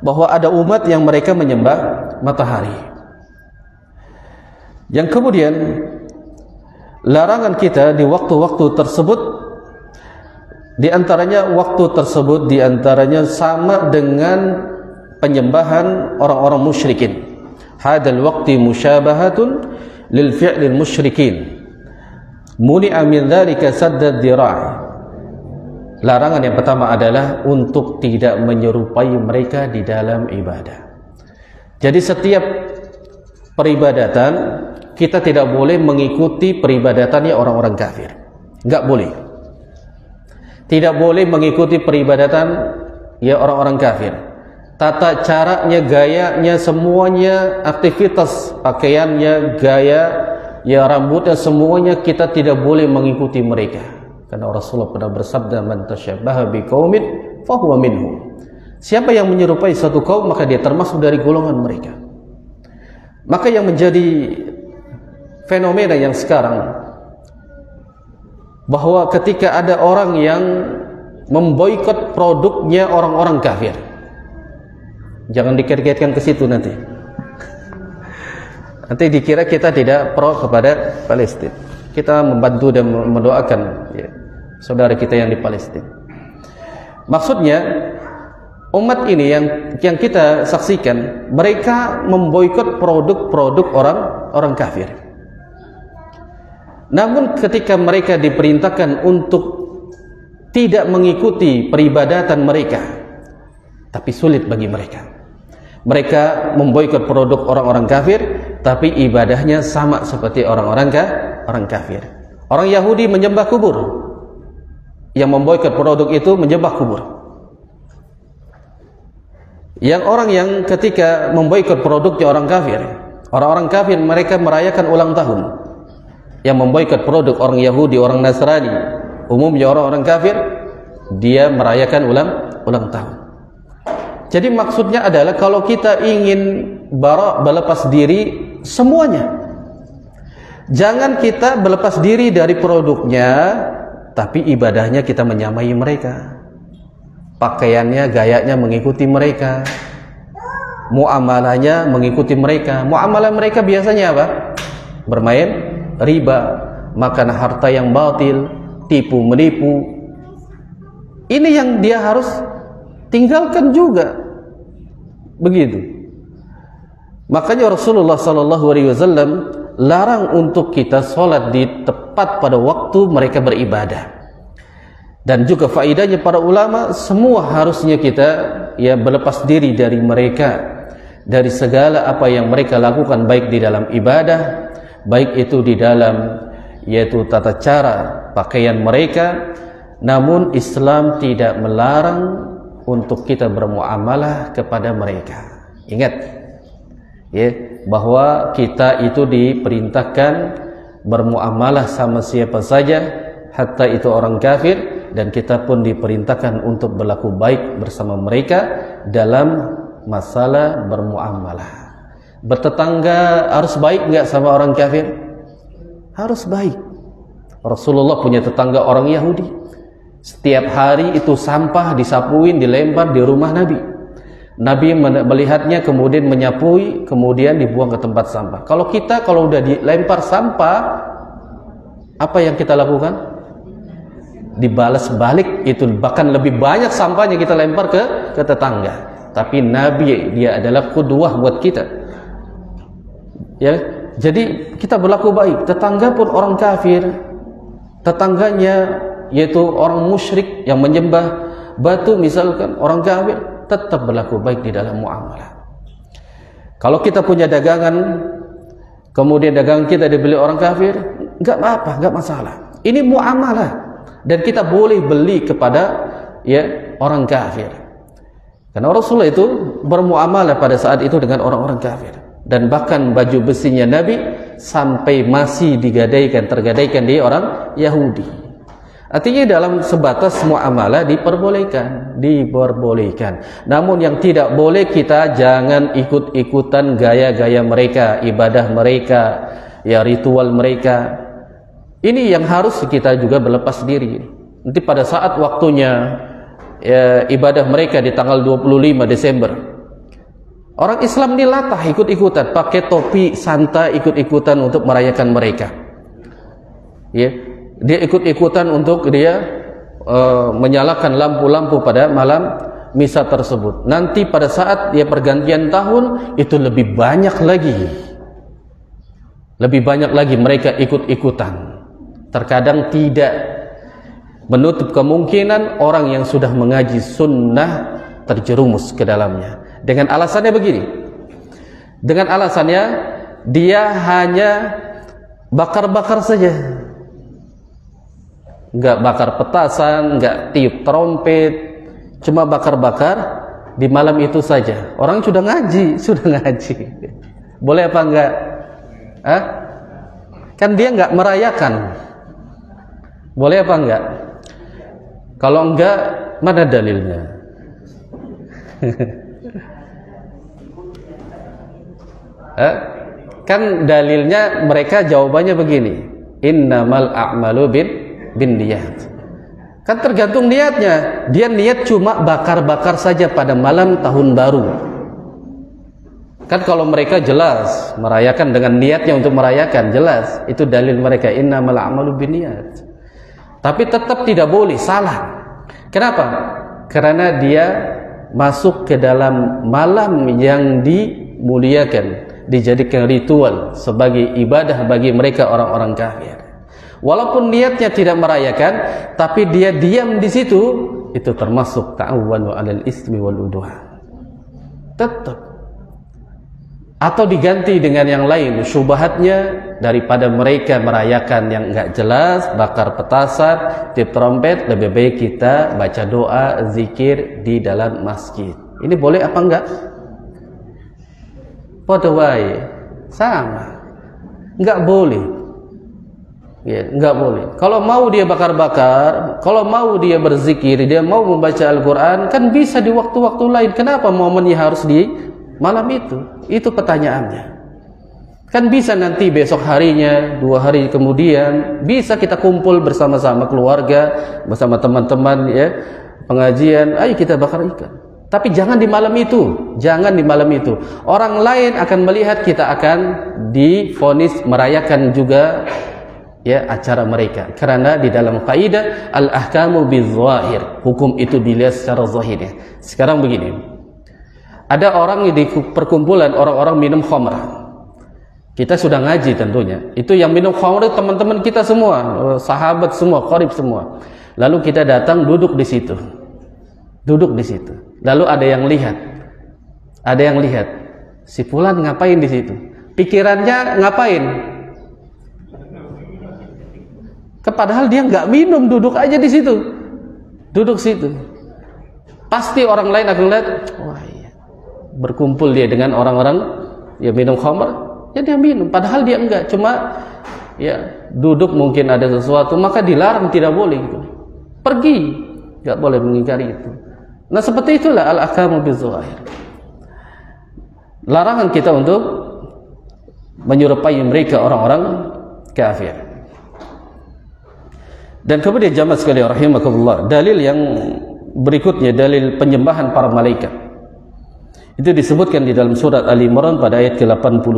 bahwa ada umat yang mereka menyembah matahari. Yang kemudian larangan kita di waktu-waktu tersebut, di antaranya waktu tersebut di antaranya sama dengan penyembahan orang-orang musyrikin. Hadal waqti musyabahatun lil fi'lil musyrikin. Muni'a min dzalika saddad dzira'. Larangan yang pertama adalah untuk tidak menyerupai mereka di dalam ibadah. Jadi setiap peribadatan kita tidak boleh mengikuti peribadatannya orang-orang kafir. Enggak boleh. Tidak boleh mengikuti peribadatan ya orang-orang kafir. Tata caranya, gayanya, semuanya, aktivitas pakaiannya, gaya, ya rambutnya, semuanya kita tidak boleh mengikuti mereka. Karena Rasulullah pernah bersabda, "Man tasyabbaha biqaumin fahuwa minhum." Siapa yang menyerupai satu kaum maka dia termasuk dari golongan mereka. Maka yang menjadi fenomena yang sekarang, bahwa ketika ada orang yang memboikot produknya orang-orang kafir, jangan dikait-kaitkan ke situ nanti dikira kita tidak pro kepada Palestina. Kita membantu dan mendoakan ya, saudara kita yang di Palestina. Maksudnya umat ini yang kita saksikan, mereka memboikot produk-produk orang kafir. Namun ketika mereka diperintahkan untuk tidak mengikuti peribadatan mereka, tapi sulit bagi mereka. Mereka memboikot produk orang-orang kafir, tapi ibadahnya sama seperti orang kafir. Orang Yahudi menyembah kubur. Yang memboikot produk itu menyembah kubur. Yang orang yang ketika memboikot produknya orang-orang kafir mereka merayakan ulang tahun. Yang memboikot produk orang Yahudi, orang Nasrani, umumnya orang-orang kafir, dia merayakan ulang tahun. Jadi maksudnya adalah kalau kita ingin berlepas diri semuanya, jangan kita berlepas diri dari produknya, tapi ibadahnya kita menyamai mereka, pakaiannya, gayanya mengikuti mereka, muamalahnya mengikuti mereka. Muamalah mereka biasanya apa? Bermain riba, makan harta yang batil, tipu menipu. Ini yang dia harus tinggalkan juga. Begitu. Makanya Rasulullah SAW larang untuk kita sholat di tepat pada waktu mereka beribadah. Dan juga faedahnya para ulama, semua harusnya kita ya berlepas diri dari mereka, dari segala apa yang mereka lakukan, baik di dalam ibadah, baik itu di dalam yaitu tata cara pakaian mereka. Namun Islam tidak melarang untuk kita bermuamalah kepada mereka. Ingat ya, bahwa kita itu diperintahkan bermuamalah sama siapa saja, hatta itu orang kafir, dan kita pun diperintahkan untuk berlaku baik bersama mereka dalam masalah bermuamalah. Bertetangga harus baik enggak sama orang kafir? Harus baik. Rasulullah punya tetangga orang Yahudi. Setiap hari itu sampah disapuin, dilempar di rumah Nabi. Nabi melihatnya, kemudian menyapui, kemudian dibuang ke tempat sampah. Kalau kita udah dilempar sampah, apa yang kita lakukan? Dibalas balik itu, bahkan lebih banyak sampahnya kita lempar ke tetangga. Tapi Nabi dia adalah qudwah buat kita. Ya, jadi kita berlaku baik. Tetangga pun orang kafir, tetangganya yaitu orang musyrik yang menyembah batu misalkan, orang kafir, tetap berlaku baik di dalam muamalah. Kalau kita punya dagangan, kemudian dagangan kita dibeli orang kafir, enggak apa-apa, enggak masalah. Ini muamalah dan kita boleh beli kepada ya orang kafir. Karena Rasulullah itu bermuamalah pada saat itu dengan orang-orang kafir. Dan bahkan baju besinya Nabi sampai masih tergadaikan di orang Yahudi. Artinya dalam sebatas muamalah diperbolehkan. Namun yang tidak boleh, kita jangan ikut-ikutan gaya-gaya mereka, ibadah mereka, ya ritual mereka. Ini yang harus kita juga berlepas diri. Nanti pada saat waktunya ya, ibadah mereka di tanggal 25 Desember, Orang Islam ini latah ikut-ikutan, pakai topi santai ikut-ikutan untuk merayakan mereka. Ya, dia ikut-ikutan untuk dia menyalakan lampu-lampu pada malam misa tersebut. Nanti pada saat dia pergantian tahun itu lebih banyak lagi mereka ikut-ikutan. Terkadang tidak menutup kemungkinan orang yang sudah mengaji sunnah terjerumus ke dalamnya. Dengan alasannya begini, dengan alasannya dia hanya bakar-bakar saja, nggak bakar petasan, nggak tiup trompet, cuma bakar-bakar di malam itu saja. Orang sudah ngaji, boleh apa enggak? Kan dia nggak merayakan, boleh apa enggak? Kalau enggak, mana dalilnya? Kan dalilnya mereka jawabannya begini, innamal a'malu bin niyat. Kan tergantung niatnya. Dia niat cuma bakar-bakar saja pada malam tahun baru. Kan kalau mereka jelas merayakan dengan niatnya untuk merayakan, jelas itu dalil mereka, innamal a'malu bin niyat. Tapi tetap tidak boleh, salah. Kenapa? Karena dia masuk ke dalam malam yang dimuliakan, dijadikan ritual sebagai ibadah bagi mereka orang-orang kafir. Walaupun niatnya tidak merayakan, tapi dia diam di situ, itu termasuk ta'awwanu 'alal ismi wal udwan. Tetap. Atau diganti dengan yang lain syubhatnya, daripada mereka merayakan yang enggak jelas, bakar petasan, tiup trompet, lebih baik kita baca doa, zikir di dalam masjid. Ini boleh apa enggak? Podo wae, sama. Enggak boleh. Ya, enggak boleh. Kalau mau dia bakar-bakar, kalau mau dia berzikir, dia mau membaca Al-Qur'an, kan bisa di waktu-waktu lain. Kenapa momennya harus di malam itu? Itu pertanyaannya. Kan bisa nanti besok harinya, 2 hari kemudian, bisa kita kumpul bersama-sama keluarga, bersama teman-teman ya, pengajian, ayo kita bakar ikan. Tapi jangan di malam itu, jangan di malam itu. Orang lain akan melihat kita akan divonis merayakan juga ya acara mereka. Karena di dalam kaidah al-ahkamu bil-zahir, hukum itu dilihat secara zahirnya. Sekarang begini, ada orang di perkumpulan orang-orang minum khamr. Kita sudah ngaji tentunya. Itu yang minum khamr teman-teman kita semua, sahabat semua, qarib semua. Lalu kita datang duduk di situ. Duduk di situ. Lalu ada yang lihat, si fulan ngapain di situ? Pikirannya ngapain? Padahal dia nggak minum, duduk aja di situ, duduk situ. Pasti orang lain akan lihat, wah iya, berkumpul dia dengan orang-orang yang minum khamr, ya dia minum. Padahal dia enggak, cuma ya duduk mungkin ada sesuatu, maka dilarang, tidak boleh gitu. Pergi, nggak boleh mengingkari itu. Nah seperti itulah al-ahkamu bil-zahir. Larangan kita untuk menyerupai mereka orang-orang kafir. Dan kemudian jamaah sekalian rahimakumullah, dalil yang berikutnya, dalil penyembahan para malaikat. Itu disebutkan di dalam surat Ali Imran pada ayat ke-80.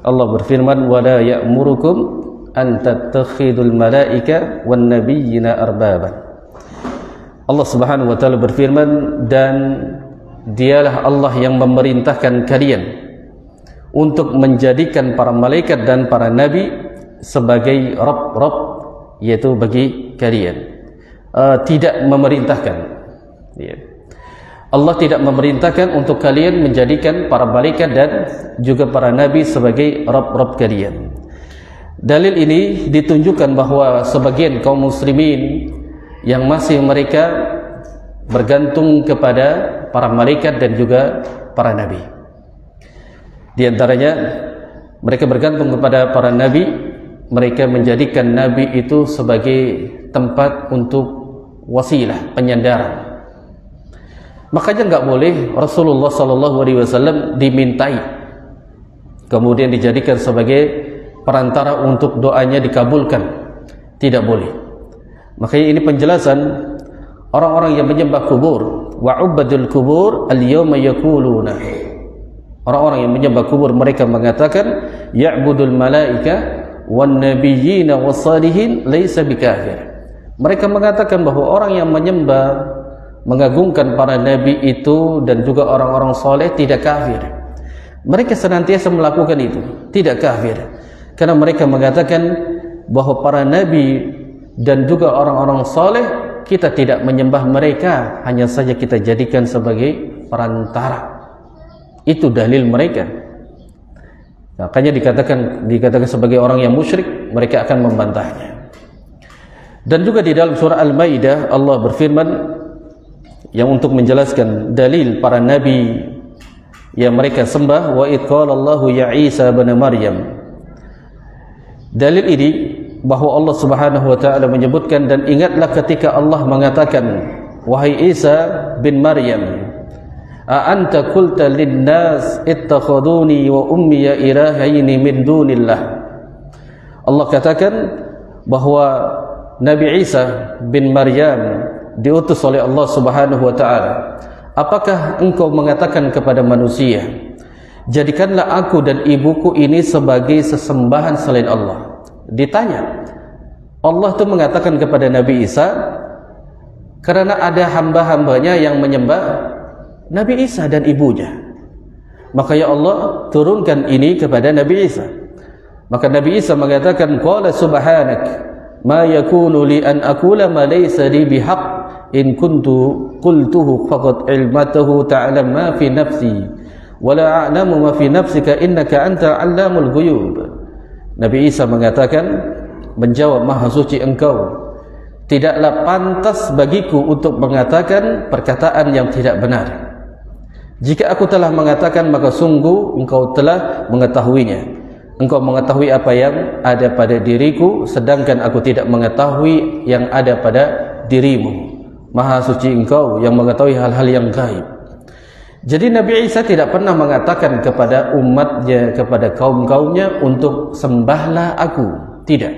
Allah berfirman, "Wa la ya'murukum an tattakhidul malaika wan nabiyyina arbaba." Allah Subhanahu wa taala berfirman, dan dialah Allah yang memerintahkan kalian untuk menjadikan para malaikat dan para nabi sebagai Rabb, yaitu bagi kalian. Tidak memerintahkan, ya. Allah tidak memerintahkan untuk kalian menjadikan para malaikat dan juga para nabi sebagai Rabb kalian. Dalil ini ditunjukkan bahwa sebagian kaum muslimin yang masih mereka bergantung kepada para malaikat dan juga para nabi. Di antaranya mereka bergantung kepada para nabi, mereka menjadikan nabi itu sebagai tempat untuk wasilah, penyandaran. Makanya enggak boleh Rasulullah SAW dimintai, kemudian dijadikan sebagai perantara untuk doanya dikabulkan. Tidak boleh. Makanya ini penjelasan orang-orang yang menyembah kubur. Wa ubadul kubur al-yawma yaquluna, Orang-orang yang menyembah kubur mereka mengatakan ya'budul malaika wan nabiyyin wassalihin laisa bikafir. Mereka mengatakan bahwa orang yang menyembah, mengagungkan para nabi itu dan juga orang-orang soleh tidak kafir. Mereka senantiasa melakukan itu, tidak kafir, karena mereka mengatakan bahwa para nabi dan juga orang-orang soleh kita tidak menyembah mereka, hanya saja kita jadikan sebagai perantara. Itu dalil mereka. Makanya dikatakan sebagai orang yang musyrik, mereka akan membantahnya. Dan juga di dalam surah Al-Maidah Allah berfirman yang untuk menjelaskan dalil para nabi yang mereka sembah, wa id qala Allahu ya Isa ibn Maryam. Dalil ini bahwa Allah Subhanahu wa taala menyebutkan, dan ingatlah ketika Allah mengatakan, wahai Isa bin Maryam, a anta qulta lin-nas ittakhaduni wa ummi ilahaini min dunillah. Allah katakan bahwa Nabi Isa bin Maryam diutus oleh Allah Subhanahu wa taala. Apakah engkau mengatakan kepada manusia, jadikanlah aku dan ibuku ini sebagai sesembahan selain Allah? Ditanya. Allah itu mengatakan kepada Nabi Isa karena ada hamba-hambanya yang menyembah Nabi Isa dan ibunya. Maka ya Allah turunkan ini kepada Nabi Isa. Maka Nabi Isa mengatakan, qala subhanak ma yakunu li an aqula ma laysa li bihaq in kuntu qultuhu faqad ilmatahu ta'lam ma fi nafsi wa la a'lamu ma fi nafsika innaka anta 'allamul ghuyub. Nabi Isa mengatakan, menjawab, maha suci engkau, tidaklah pantas bagiku untuk mengatakan perkataan yang tidak benar. Jika aku telah mengatakan, maka sungguh engkau telah mengetahuinya. Engkau mengetahui apa yang ada pada diriku, sedangkan aku tidak mengetahui yang ada pada dirimu. Maha suci engkau yang mengetahui hal-hal yang gaib. Jadi Nabi Isa tidak pernah mengatakan kepada umatnya, kepada kaum-kaumnya untuk sembahlah aku. Tidak.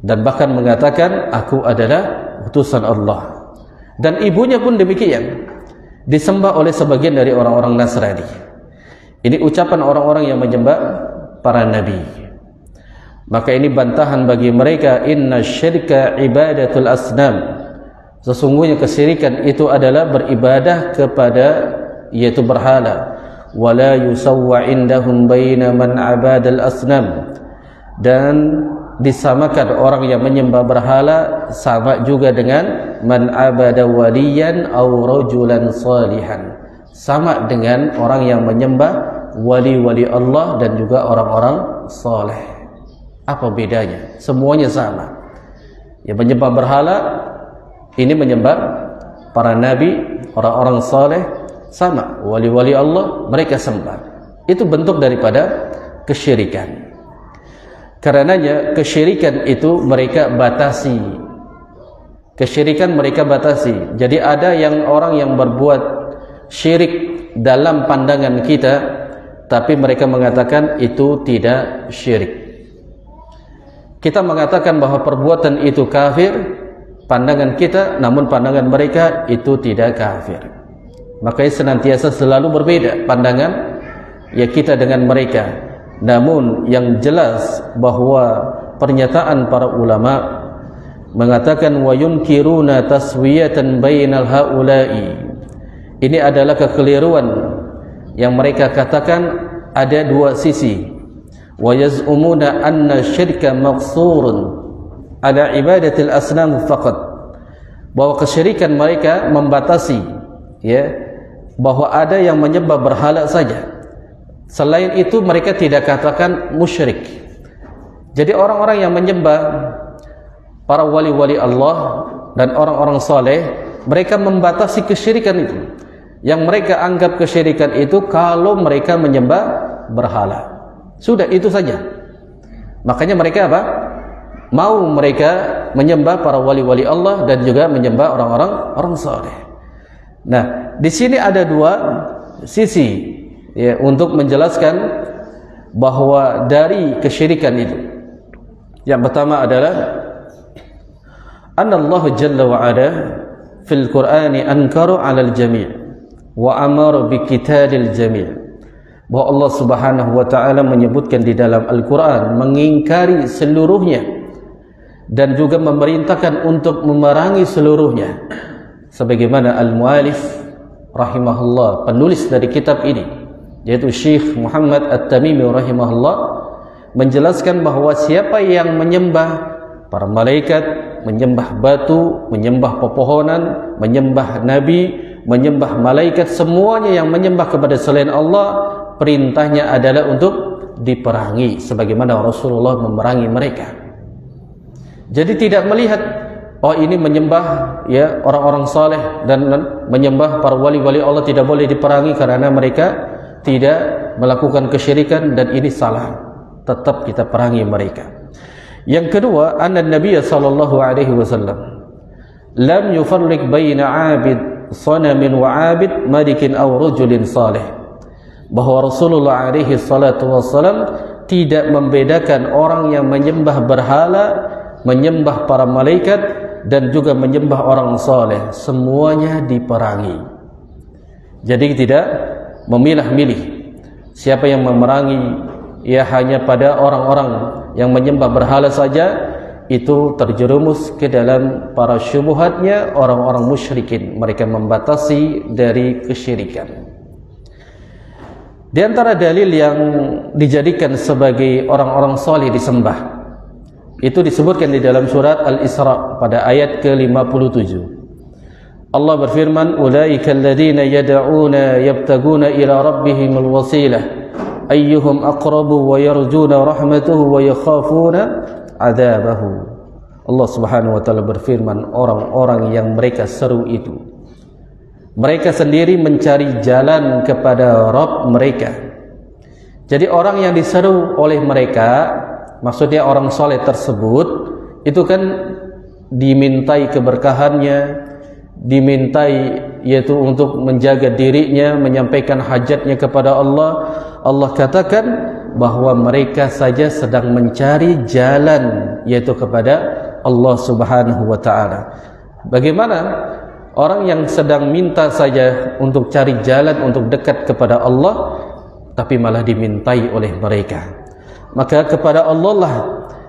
Dan bahkan mengatakan aku adalah utusan Allah. Dan ibunya pun demikian, disembah oleh sebagian dari orang-orang Nasrani. Ini ucapan orang-orang yang menyembah para nabi. Maka ini bantahan bagi mereka, inna syirka ibadatul asnam. Sesungguhnya kesyirikan itu adalah beribadah kepada, yaitu berhala. Wala yusawwa indahum baina man abadal asnam. Dan disamakan orang yang menyembah berhala sama juga dengan man abada waliyan aw rajulan salihan. Sama dengan orang yang menyembah wali-wali Allah dan juga orang-orang saleh. Apa bedanya? Semuanya sama. Yang menyembah berhala, ini menyembah para nabi, orang-orang saleh, sama. Wali-wali Allah mereka sembah. Itu bentuk daripada kesyirikan. Karenanya kesyirikan itu mereka batasi. Kesyirikan mereka batasi. Jadi ada yang orang yang berbuat syirik dalam pandangan kita, tapi mereka mengatakan itu tidak syirik. Kita mengatakan bahwa perbuatan itu kafir, pandangan kita, namun pandangan mereka itu tidak kafir. Makanya senantiasa selalu berbeda pandangan ya kita dengan mereka. Namun yang jelas bahwa pernyataan para ulama mengatakan wa yunkiruna taswiyatan bainal haula'i. Ini adalah kekeliruan yang mereka katakan ada dua sisi. Wa yaz'umuna anna syirka maqsurun ala ibadatil asnam faqat. Bahwa kesyirikan mereka membatasi, ya, bahwa ada yang menyembah berhala saja. Selain itu mereka tidak katakan musyrik. Jadi orang-orang yang menyembah para wali-wali Allah dan orang-orang saleh, mereka membatasi kesyirikan itu. Yang mereka anggap kesyirikan itu kalau mereka menyembah berhala. Sudah itu saja. Makanya mereka apa? Mau mereka menyembah para wali-wali Allah dan juga menyembah orang-orang saleh. Nah, di sini ada dua sisi ya, untuk menjelaskan bahwa dari kesyirikan itu. Yang pertama adalah anna Allah Jalla wa Ala fil Qur'ani ankaru 'alal jami' wa amara bi qitalil jami'. bahwa Allah Subhanahu wa taala menyebutkan di dalam Al-Qur'an mengingkari seluruhnya dan juga memerintahkan untuk memerangi seluruhnya, sebagaimana al-mu'alif rahimahullah, penulis dari kitab ini, yaitu Syekh Muhammad At-Tamimi rahimahullah, menjelaskan bahwa siapa yang menyembah para malaikat, menyembah batu, menyembah pepohonan, menyembah nabi, menyembah malaikat, semuanya yang menyembah kepada selain Allah, perintahnya adalah untuk diperangi sebagaimana Rasulullah memerangi mereka. Jadi tidak melihat oh ini menyembah ya orang-orang saleh dan menyembah para wali-wali Allah tidak boleh diperangi karena mereka tidak melakukan kesyirikan dan ini salah. Tetap kita perangi mereka. Yang kedua, anna Nabi sallallahu alaihi wasallam lam yufarriq baina 'abid sanamin wa 'abid malikin aw rajulin salih. Bahwa Rasulullah alaihi salatu wasallam tidak membedakan orang yang menyembah berhala, menyembah para malaikat dan juga menyembah orang saleh, semuanya diperangi. Jadi tidak memilah-milih siapa yang memerangi, ya hanya pada orang-orang yang menyembah berhala saja, itu terjerumus ke dalam para syubhatnya orang-orang musyrikin. Mereka membatasi dari kesyirikan. Di antara dalil yang dijadikan sebagai orang-orang saleh disembah, itu disebutkan di dalam surat Al-Isra pada ayat ke-57. Allah berfirman, "Ulaika alladziina yad'uuna yabtaguna ila rabbihimul wasilah ayyuhum aqrabu wa yarjuna rahmatahu wa yakhafuna 'adzabahu." Allah Subhanahu wa taala berfirman, orang-orang yang mereka seru itu, mereka sendiri mencari jalan kepada Rabb mereka. Jadi orang yang diseru oleh mereka, maksudnya orang soleh tersebut, itu kan dimintai keberkahannya, dimintai yaitu untuk menjaga dirinya, menyampaikan hajatnya kepada Allah. Allah katakan bahwa mereka saja sedang mencari jalan yaitu kepada Allah Subhanahu wa taala. Bagaimana orang yang sedang minta saja untuk cari jalan untuk dekat kepada Allah, tapi malah dimintai oleh mereka? Maka kepada Allah lah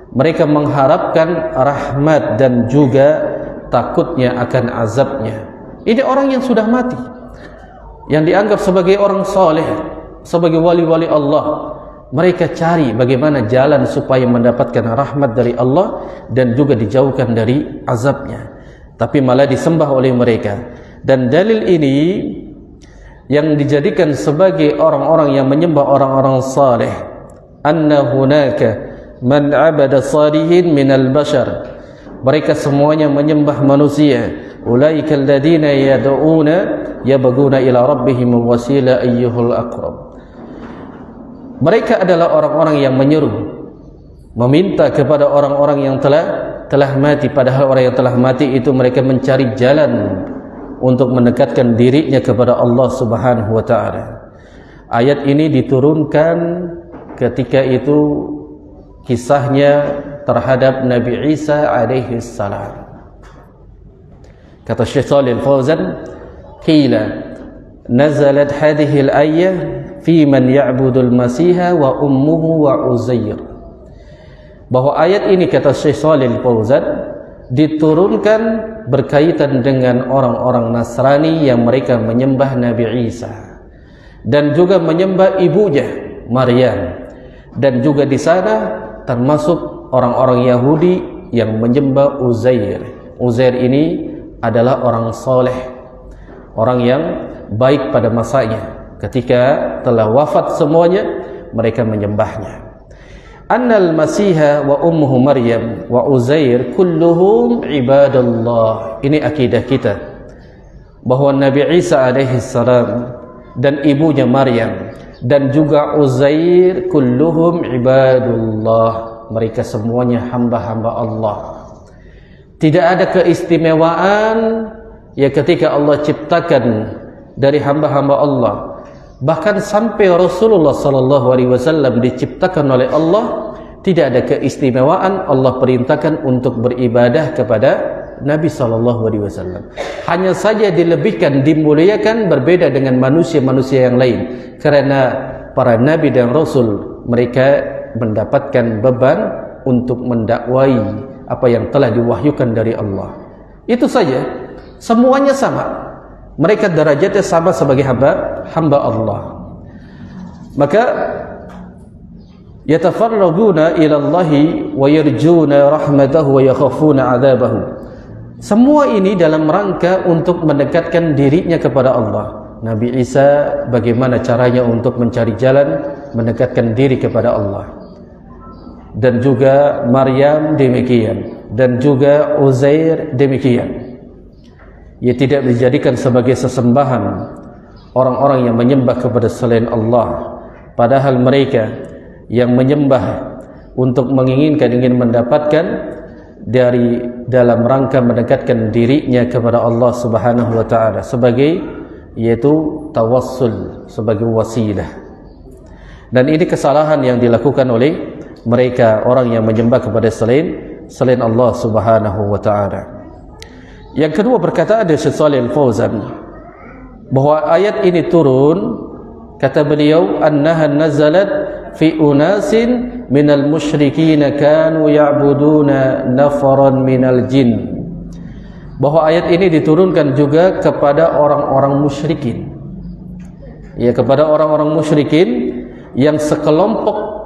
mereka mengharapkan rahmat dan juga takutnya akan azabnya. Ini orang yang sudah mati, yang dianggap sebagai orang soleh, sebagai wali-wali Allah. Mereka cari bagaimana jalan supaya mendapatkan rahmat dari Allah dan juga dijauhkan dari azabnya, tapi malah disembah oleh mereka. Dan dalil ini yang dijadikan sebagai orang-orang yang menyembah orang-orang saleh, anna hunaka man abada salihin minal bashar, mereka semuanya menyembah manusia. Ulaika alladziina yad'uuna yabghuna ila rabbihimul wasila ayyuhul aqrab. Mereka adalah orang-orang yang menyeru, meminta kepada orang-orang yang telah mati, padahal orang yang telah mati itu mereka mencari jalan untuk mendekatkan dirinya kepada Allah Subhanahu wa taala. Ayat ini diturunkan ketika itu kisahnya terhadap Nabi Isa alaihi salam. Kata Syekh Shalih Al-Fauzan, qila nazalat hadhihi al-ayah fi man ya'budu al-masiha wa ummuhu wa Uzair. Bahwa ayat ini, kata Syekh Shalih Al-Fauzan, diturunkan berkaitan dengan orang-orang Nasrani yang mereka menyembah Nabi Isa dan juga menyembah ibunya Maryam, dan juga di sana termasuk orang-orang Yahudi yang menyembah Uzair. Uzair ini adalah orang soleh, orang yang baik pada masanya. Ketika telah wafat semuanya, mereka menyembahnya. Annal Masiha wa ummuhu Maryam wa Uzair kulluhum ibadallah. Ini akidah kita, bahwa Nabi Isa alaihi salam dan ibunya Maryam dan juga Uzair kulluhum ibadullah, mereka semuanya hamba-hamba Allah. Tidak ada keistimewaan ya ketika Allah ciptakan dari hamba-hamba Allah. Bahkan sampai Rasulullah sallallahu alaihi wasallam diciptakan oleh Allah, tidak ada keistimewaan. Allah perintahkan untuk beribadah kepada Nabi sallallahu alaihi wasallam. Hanya saja dilebihkan, dimuliakan, berbeda dengan manusia-manusia yang lain. Karena para nabi dan rasul, mereka mendapatkan beban untuk mendakwai apa yang telah diwahyukan dari Allah. Itu saja, semuanya sama. Mereka derajatnya sama sebagai hamba Allah. Maka yatafarraguna ila Allahi wa yarjuna rahmatahu wa yakhafuna 'adzabahu. Semua ini dalam rangka untuk mendekatkan dirinya kepada Allah. Nabi Isa bagaimana caranya untuk mencari jalan mendekatkan diri kepada Allah. Dan juga Maryam demikian, dan juga Uzair demikian. Ia tidak dijadikan sebagai sesembahan orang-orang yang menyembah kepada selain Allah, padahal mereka yang menyembah untuk ingin mendapatkan dari dalam rangka mendekatkan dirinya kepada Allah Subhanahu wa taala sebagai yaitu tawassul, sebagai wasilah. Dan ini kesalahan yang dilakukan oleh mereka orang yang menyembah kepada selain Allah Subhanahu wa taala. Yang kedua, berkata ada Syekh Shalih Al-Fauzan bahwa ayat ini turun, kata beliau, annaha nazalat fi unasin minal musyrikin kanu ya'buduna nafaran minal jin. Bahwa ayat ini diturunkan juga kepada orang-orang musyrikin. Ya, kepada orang-orang musyrikin yang sekelompok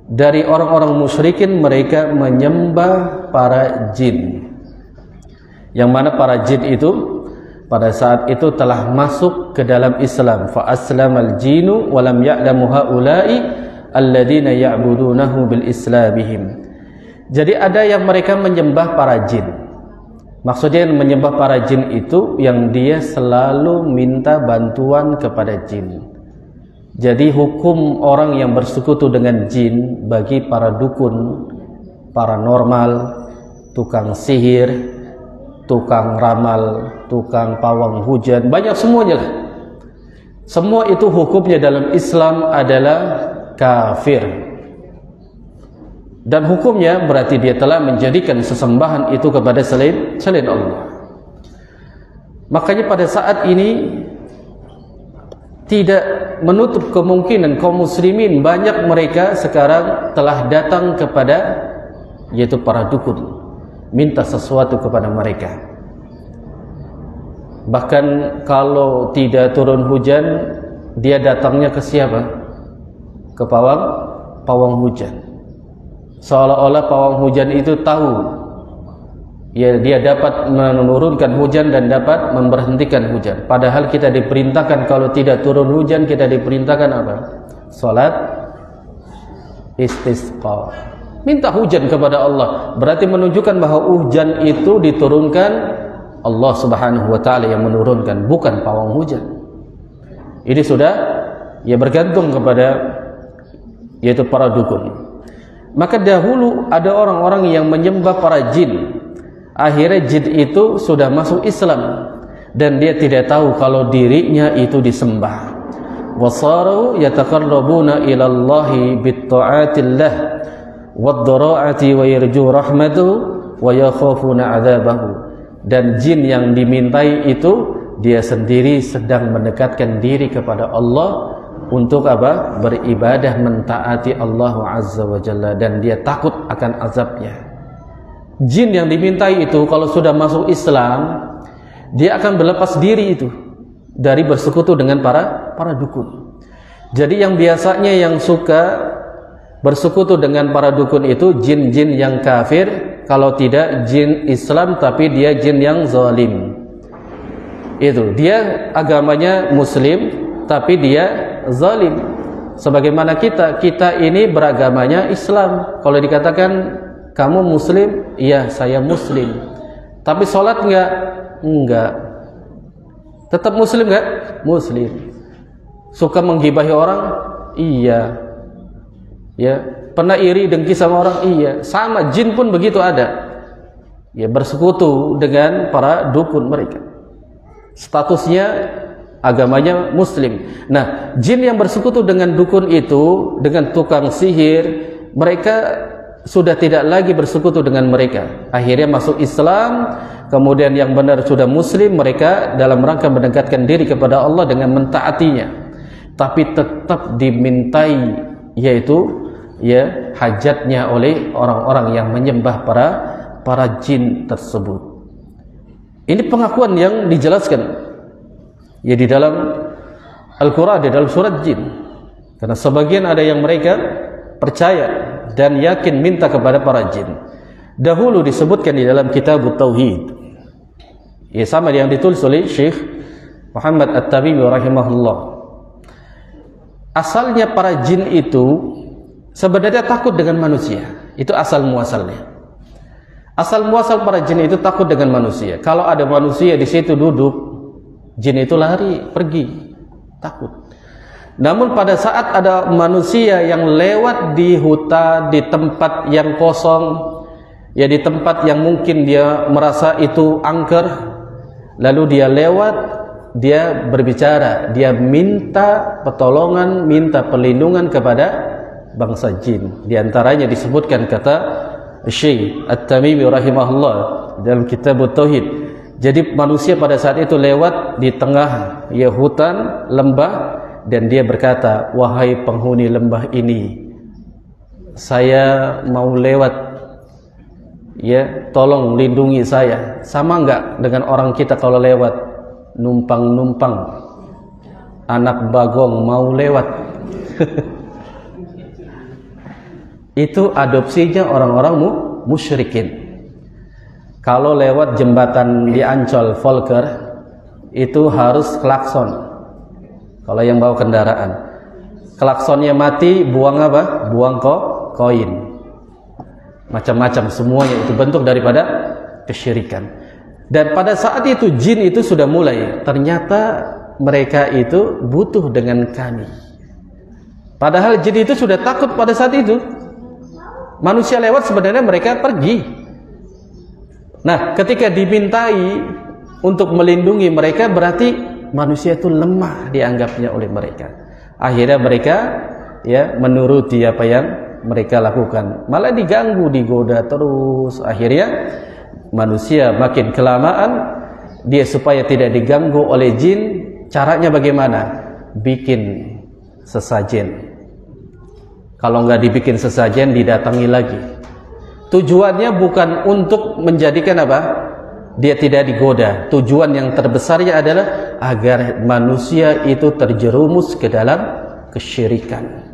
dari orang-orang musyrikin mereka menyembah para jin. Yang mana para jin itu pada saat itu telah masuk ke dalam Islam. Fa aslamal jinu wa lam ya'lamu haula'i alladziina ya'budunahu bil islamihim. Jadi ada yang mereka menyembah para jin. Maksudnya yang menyembah para jin itu yang dia selalu minta bantuan kepada jin. Jadi hukum orang yang bersekutu dengan jin bagi para dukun, paranormal, tukang sihir, tukang ramal, tukang pawang hujan, banyak semuanya. Semua itu hukumnya dalam Islam adalah kafir. Dan hukumnya berarti dia telah menjadikan sesembahan itu kepada selain Allah. Makanya pada saat ini tidak menutup kemungkinan kaum muslimin banyak mereka sekarang telah datang kepada yaitu para dukun, minta sesuatu kepada mereka. Bahkan kalau tidak turun hujan, dia datangnya ke siapa? Ke pawang hujan. Seolah-olah pawang hujan itu tahu ya dia dapat menurunkan hujan dan dapat memberhentikan hujan. Padahal kita diperintahkan kalau tidak turun hujan, kita diperintahkan apa? Salat istisqa. Minta hujan kepada Allah, berarti menunjukkan bahwa hujan itu diturunkan Allah Subhanahu wa taala yang menurunkan, bukan pawang hujan. Ini sudah ya bergantung kepada yaitu para dukun. Maka dahulu ada orang-orang yang menyembah para jin. Akhirnya jin itu sudah masuk Islam dan dia tidak tahu kalau dirinya itu disembah. Wasaru yataqarrabuna ila Allahi bitta'atillah wad-dara'ati wa yarju rahmatahu wa yakhafuna 'adzabahu. Dan jin yang dimintai itu dia sendiri sedang mendekatkan diri kepada Allah untuk apa? Beribadah mentaati Allah Azza wa Jalla, dan dia takut akan azabnya. Jin yang dimintai itu kalau sudah masuk Islam, dia akan berlepas diri itu dari bersekutu dengan para dukun. Jadi yang biasanya yang suka bersekutu dengan para dukun itu jin-jin yang kafir, kalau tidak jin Islam tapi dia jin yang zalim. Itu dia agamanya muslim tapi dia zalim. Sebagaimana kita ini beragamanya Islam. Kalau dikatakan kamu muslim, iya saya muslim. Tapi sholat enggak? Enggak. Tetap muslim enggak? Muslim. Suka menggibahi orang? Iya. Ya, pernah iri dengki sama orang? Iya. Sama, jin pun begitu ada. Ya, bersekutu dengan para dukun mereka. Statusnya agamanya muslim. Nah, jin yang bersekutu dengan dukun itu, dengan tukang sihir, mereka sudah tidak lagi bersekutu dengan mereka. Akhirnya masuk Islam, kemudian yang benar sudah muslim, mereka dalam rangka mendekatkan diri kepada Allah dengan mentaatinya. tapi tetap dimintai, yaitu ya hajatnya oleh orang-orang yang menyembah para jin tersebut. Ini pengakuan yang dijelaskan ya di dalam Al-Quran, di dalam surat jin. Karena sebagian ada yang mereka percaya dan yakin minta kepada para jin. Dahulu disebutkan di dalam kitab Tauhid, ya sama yang ditulis oleh Syekh Muhammad At-Tamimi rahimahullah. Asalnya para jin itu sebenarnya takut dengan manusia. Itu asal muasalnya. Asal muasal para jin itu takut dengan manusia. Kalau ada manusia di situ duduk, jin itu lari, pergi, takut. Namun pada saat ada manusia yang lewat di hutan, di tempat yang kosong, ya di tempat yang mungkin dia merasa itu angker, lalu dia lewat, dia berbicara, dia minta pertolongan, minta perlindungan kepada bangsa jin. Di antaranya disebutkan kata Syekh At-Tamimi rahimahullah dalam kitab Tauhid. Jadi manusia pada saat itu lewat di tengah ya hutan, lembah, dan dia berkata, wahai penghuni lembah ini, saya mau lewat, ya tolong lindungi saya. Sama enggak dengan orang kita kalau lewat numpang-numpang, anak bagong mau lewat? Itu adopsinya orang-orang musyrikin. Kalau lewat jembatan di Ancol Volker itu harus klakson. Kalau yang bawa kendaraan, klaksonnya mati, buang apa? Buang koin. Macam-macam semuanya itu bentuk daripada kesyirikan. Dan pada saat itu jin itu sudah mulai, ternyata mereka itu butuh dengan kami. Padahal jin itu sudah takut pada saat itu. Manusia lewat sebenarnya mereka pergi. Nah, ketika dimintai untuk melindungi mereka, berarti manusia itu lemah dianggapnya oleh mereka. Akhirnya mereka ya menuruti apa yang mereka lakukan, malah diganggu, digoda terus. Akhirnya manusia makin kelamaan dia supaya tidak diganggu oleh jin, caranya bagaimana? Bikin sesajen. Kalau nggak dibikin sesajen, didatangi lagi. Tujuannya bukan untuk menjadikan apa? Dia tidak digoda. Tujuan yang terbesarnya adalah agar manusia itu terjerumus ke dalam kesyirikan.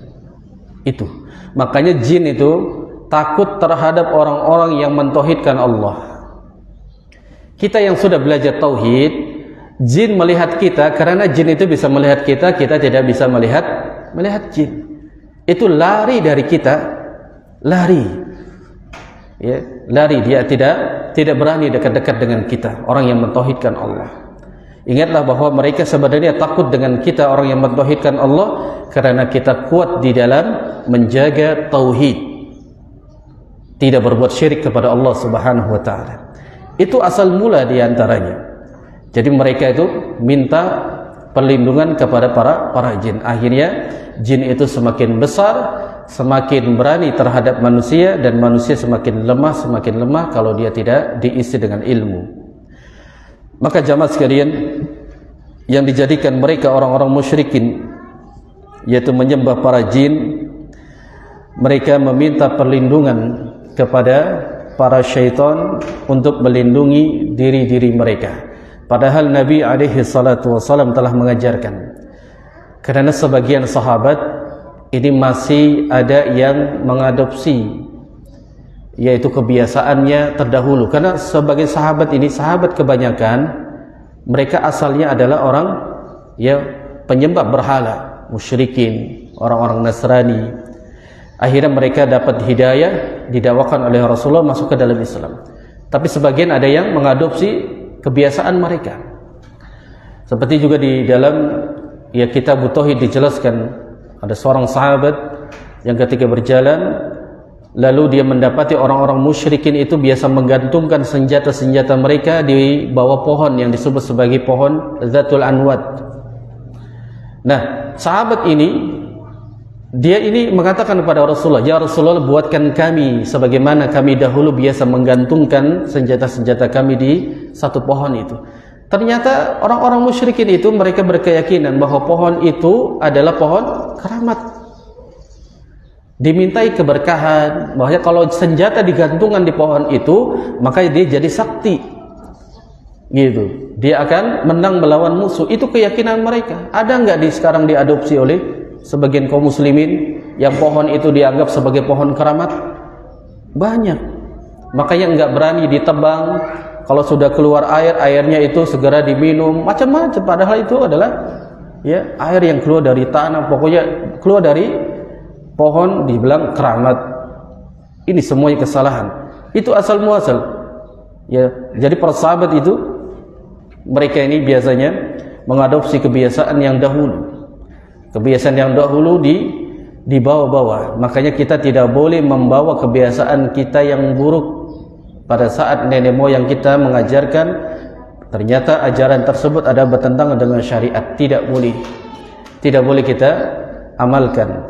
Itu. Makanya jin itu takut terhadap orang-orang yang mentauhidkan Allah. Kita yang sudah belajar tauhid, jin melihat kita, karena jin itu bisa melihat kita, kita tidak bisa melihat jin. Itu lari dari kita, lari. Ya, lari, dia tidak berani dekat-dekat dengan kita, orang yang mentauhidkan Allah. Ingatlah bahwa mereka sebenarnya takut dengan kita, orang yang mentauhidkan Allah, karena kita kuat di dalam menjaga tauhid, tidak berbuat syirik kepada Allah Subhanahu wa taala. Itu asal mula di antaranya. Jadi mereka itu minta perlindungan kepada para jin. Akhirnya jin itu semakin besar, semakin berani terhadap manusia, dan manusia semakin lemah kalau dia tidak diisi dengan ilmu. Maka jamaah sekalian, yang dijadikan mereka orang-orang musyrikin, yaitu menyembah para jin, mereka meminta perlindungan kepada para syaitan untuk melindungi diri-diri mereka. Padahal Nabi alaihi salatu wasallam telah mengajarkan. Karena sebagian sahabat ini masih ada yang mengadopsi, yaitu kebiasaannya terdahulu. Karena sebagian sahabat ini, sahabat kebanyakan mereka asalnya adalah orang ya penyembah berhala, musyrikin, orang-orang Nasrani. Akhirnya mereka dapat hidayah, didakwakan oleh Rasulullah masuk ke dalam Islam. Tapi sebagian ada yang mengadopsi kebiasaan mereka. Seperti juga di dalam ya kitab Tauhid dijelaskan, ada seorang sahabat yang ketika berjalan, lalu dia mendapati orang-orang musyrikin itu biasa menggantungkan senjata-senjata mereka di bawah pohon yang disebut sebagai pohon Zatul Anwad. Nah, sahabat ini, dia ini mengatakan kepada Rasulullah, ya Rasulullah, buatkan kami sebagaimana kami dahulu biasa menggantungkan senjata-senjata kami di satu pohon itu. Ternyata orang-orang musyrikin itu mereka berkeyakinan bahwa pohon itu adalah pohon keramat. Dimintai keberkahan, bahwa kalau senjata digantungkan di pohon itu, maka dia jadi sakti. Gitu. Dia akan menang melawan musuh. Itu keyakinan mereka. Ada nggak sekarang diadopsi oleh sebagian kaum muslimin yang pohon itu dianggap sebagai pohon keramat? Banyak. Makanya nggak berani ditebang. Kalau sudah keluar air, airnya itu segera diminum, macam-macam. Padahal itu adalah ya air yang keluar dari tanah, pokoknya keluar dari pohon dibilang keramat. Ini semuanya kesalahan. Itu asal muasal. Ya, jadi para sahabat itu mereka ini biasanya mengadopsi kebiasaan yang dahulu. Kebiasaan yang dahulu dibawa-bawa. Makanya kita tidak boleh membawa kebiasaan kita yang buruk. Pada saat nenek moyang kita mengajarkan, ternyata ajaran tersebut ada bertentangan dengan syariat, tidak boleh kita amalkan.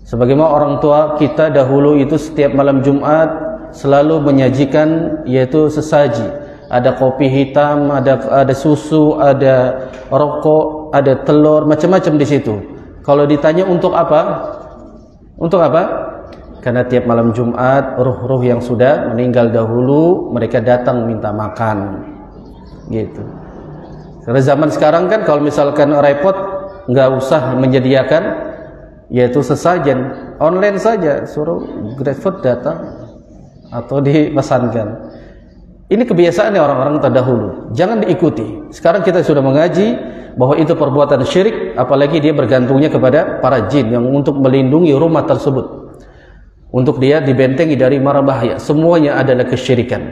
Sebagaimana orang tua kita dahulu itu setiap malam Jumat selalu menyajikan yaitu sesaji. Ada kopi hitam, ada susu, ada rokok, ada telur, macam-macam di situ. Kalau ditanya untuk apa? Untuk apa? Karena tiap malam Jumat ruh-ruh yang sudah meninggal dahulu mereka datang minta makan, gitu. Karena zaman sekarang kan kalau misalkan repot nggak usah menyediakan yaitu sesajen, online saja suruh GrabFood datang atau dipesankan. Ini kebiasaannya orang-orang terdahulu, jangan diikuti. Sekarang kita sudah mengaji bahwa itu perbuatan syirik, apalagi dia bergantungnya kepada para jin yang untuk melindungi rumah tersebut. Untuk dia dibentengi dari mara bahaya. Semuanya adalah kesyirikan.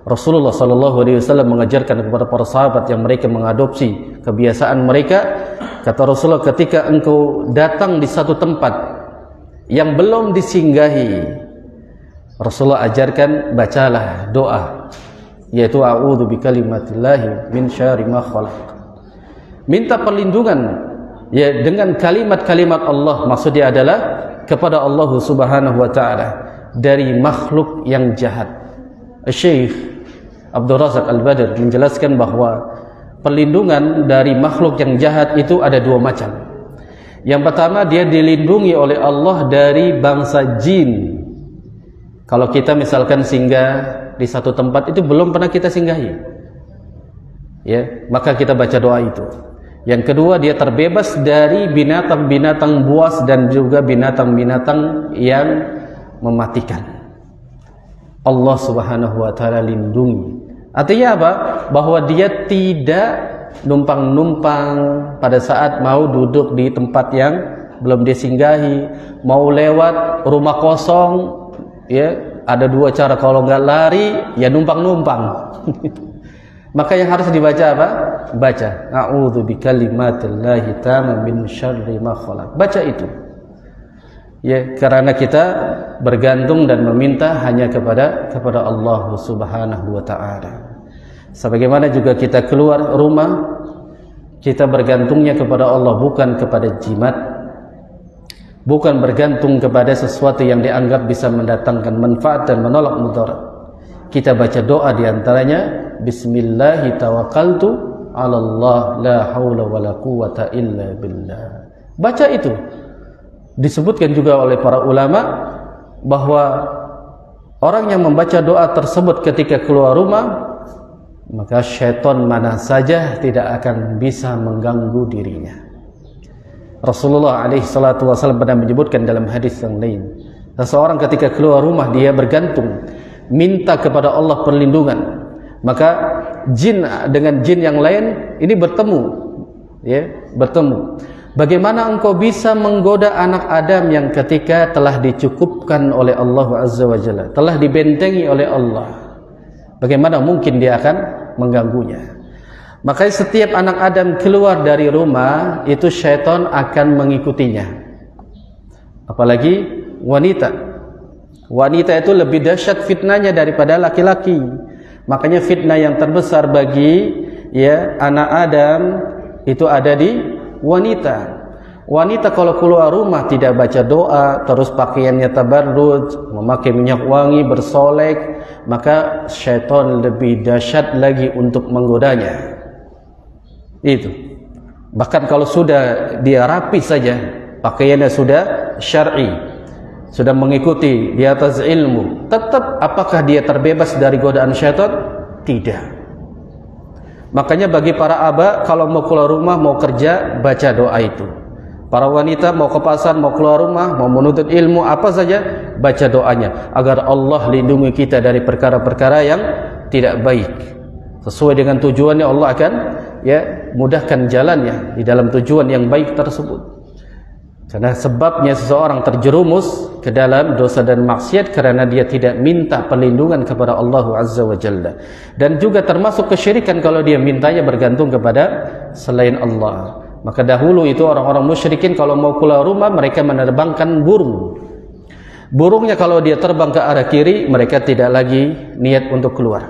Rasulullah SAW mengajarkan kepada para sahabat yang mereka mengadopsi kebiasaan mereka. Kata Rasulullah, ketika engkau datang di satu tempat yang belum disinggahi, Rasulullah ajarkan bacalah doa, yaitu a'udzu bikalimatillahi min syarri ma khalaq. Minta perlindungan ya dengan kalimat-kalimat Allah, maksudnya adalah kepada Allah Subhanahu wa taala dari makhluk yang jahat. Syekh Abdul Razak Al-Badr menjelaskan bahwa perlindungan dari makhluk yang jahat itu ada dua macam. Yang pertama, dia dilindungi oleh Allah dari bangsa jin. Kalau kita misalkan singgah di satu tempat itu belum pernah kita singgahi, ya, maka kita baca doa itu. Yang kedua, dia terbebas dari binatang-binatang buas dan juga binatang-binatang yang mematikan. Allah Subhanahu wa taala lindungi. Artinya apa? Bahwa dia tidak numpang-numpang pada saat mau duduk di tempat yang belum disinggahi, mau lewat rumah kosong, ya, ada dua cara, kalau nggak lari ya numpang-numpang. Maka yang harus dibaca apa? Baca a'udzu bikalimatillahi tamma min syarri ma khalaq. Baca itu. Ya, karena kita bergantung dan meminta hanya kepada Allah Subhanahu wa taala. Sebagaimana juga kita keluar rumah, kita bergantungnya kepada Allah, bukan kepada jimat, bukan bergantung kepada sesuatu yang dianggap bisa mendatangkan manfaat dan menolak mudarat. Kita baca doa diantaranya Bismillahi tawakkaltu ala Allah la haula wala quwata illa billah. Baca itu. Disebutkan juga oleh para ulama bahwa orang yang membaca doa tersebut ketika keluar rumah, maka syaitan mana saja tidak akan bisa mengganggu dirinya. Rasulullah SAW pernah menyebutkan dalam hadis yang lain, seseorang ketika keluar rumah dia bergantung, minta kepada Allah perlindungan, maka jin dengan jin yang lain ini bertemu, ya, bertemu. Bagaimana engkau bisa menggoda anak Adam yang ketika telah dicukupkan oleh Allah Azza wa Jalla, telah dibentengi oleh Allah? Bagaimana mungkin dia akan mengganggunya? Makanya setiap anak Adam keluar dari rumah itu syaitan akan mengikutinya. Apalagi wanita. Wanita itu lebih dahsyat fitnahnya daripada laki-laki. Makanya fitnah yang terbesar bagi ya anak Adam itu ada di wanita. Wanita kalau keluar rumah tidak baca doa, terus pakaiannya tabarruj, memakai minyak wangi, bersolek, maka syaitan lebih dahsyat lagi untuk menggodanya. Itu. Bahkan kalau sudah dia rapi saja, pakaiannya sudah syar'i, sudah mengikuti di atas ilmu, tetap apakah dia terbebas dari godaan syaitan? Tidak. Makanya bagi para aba, kalau mau keluar rumah, mau kerja, baca doa itu. Para wanita mau ke pasar, mau keluar rumah, mau menuntut ilmu, apa saja, baca doanya agar Allah lindungi kita dari perkara-perkara yang tidak baik. Sesuai dengan tujuannya, Allah akan mudahkan jalannya di dalam tujuan yang baik tersebut. Karena sebabnya seseorang terjerumus ke dalam dosa dan maksiat karena dia tidak minta perlindungan kepada Allah Azza wa Jalla. Dan juga termasuk kesyirikan kalau dia mintanya bergantung kepada selain Allah. Maka dahulu itu orang-orang musyrikin kalau mau keluar rumah, mereka menerbangkan burung. Burungnya kalau dia terbang ke arah kiri, mereka tidak lagi niat untuk keluar,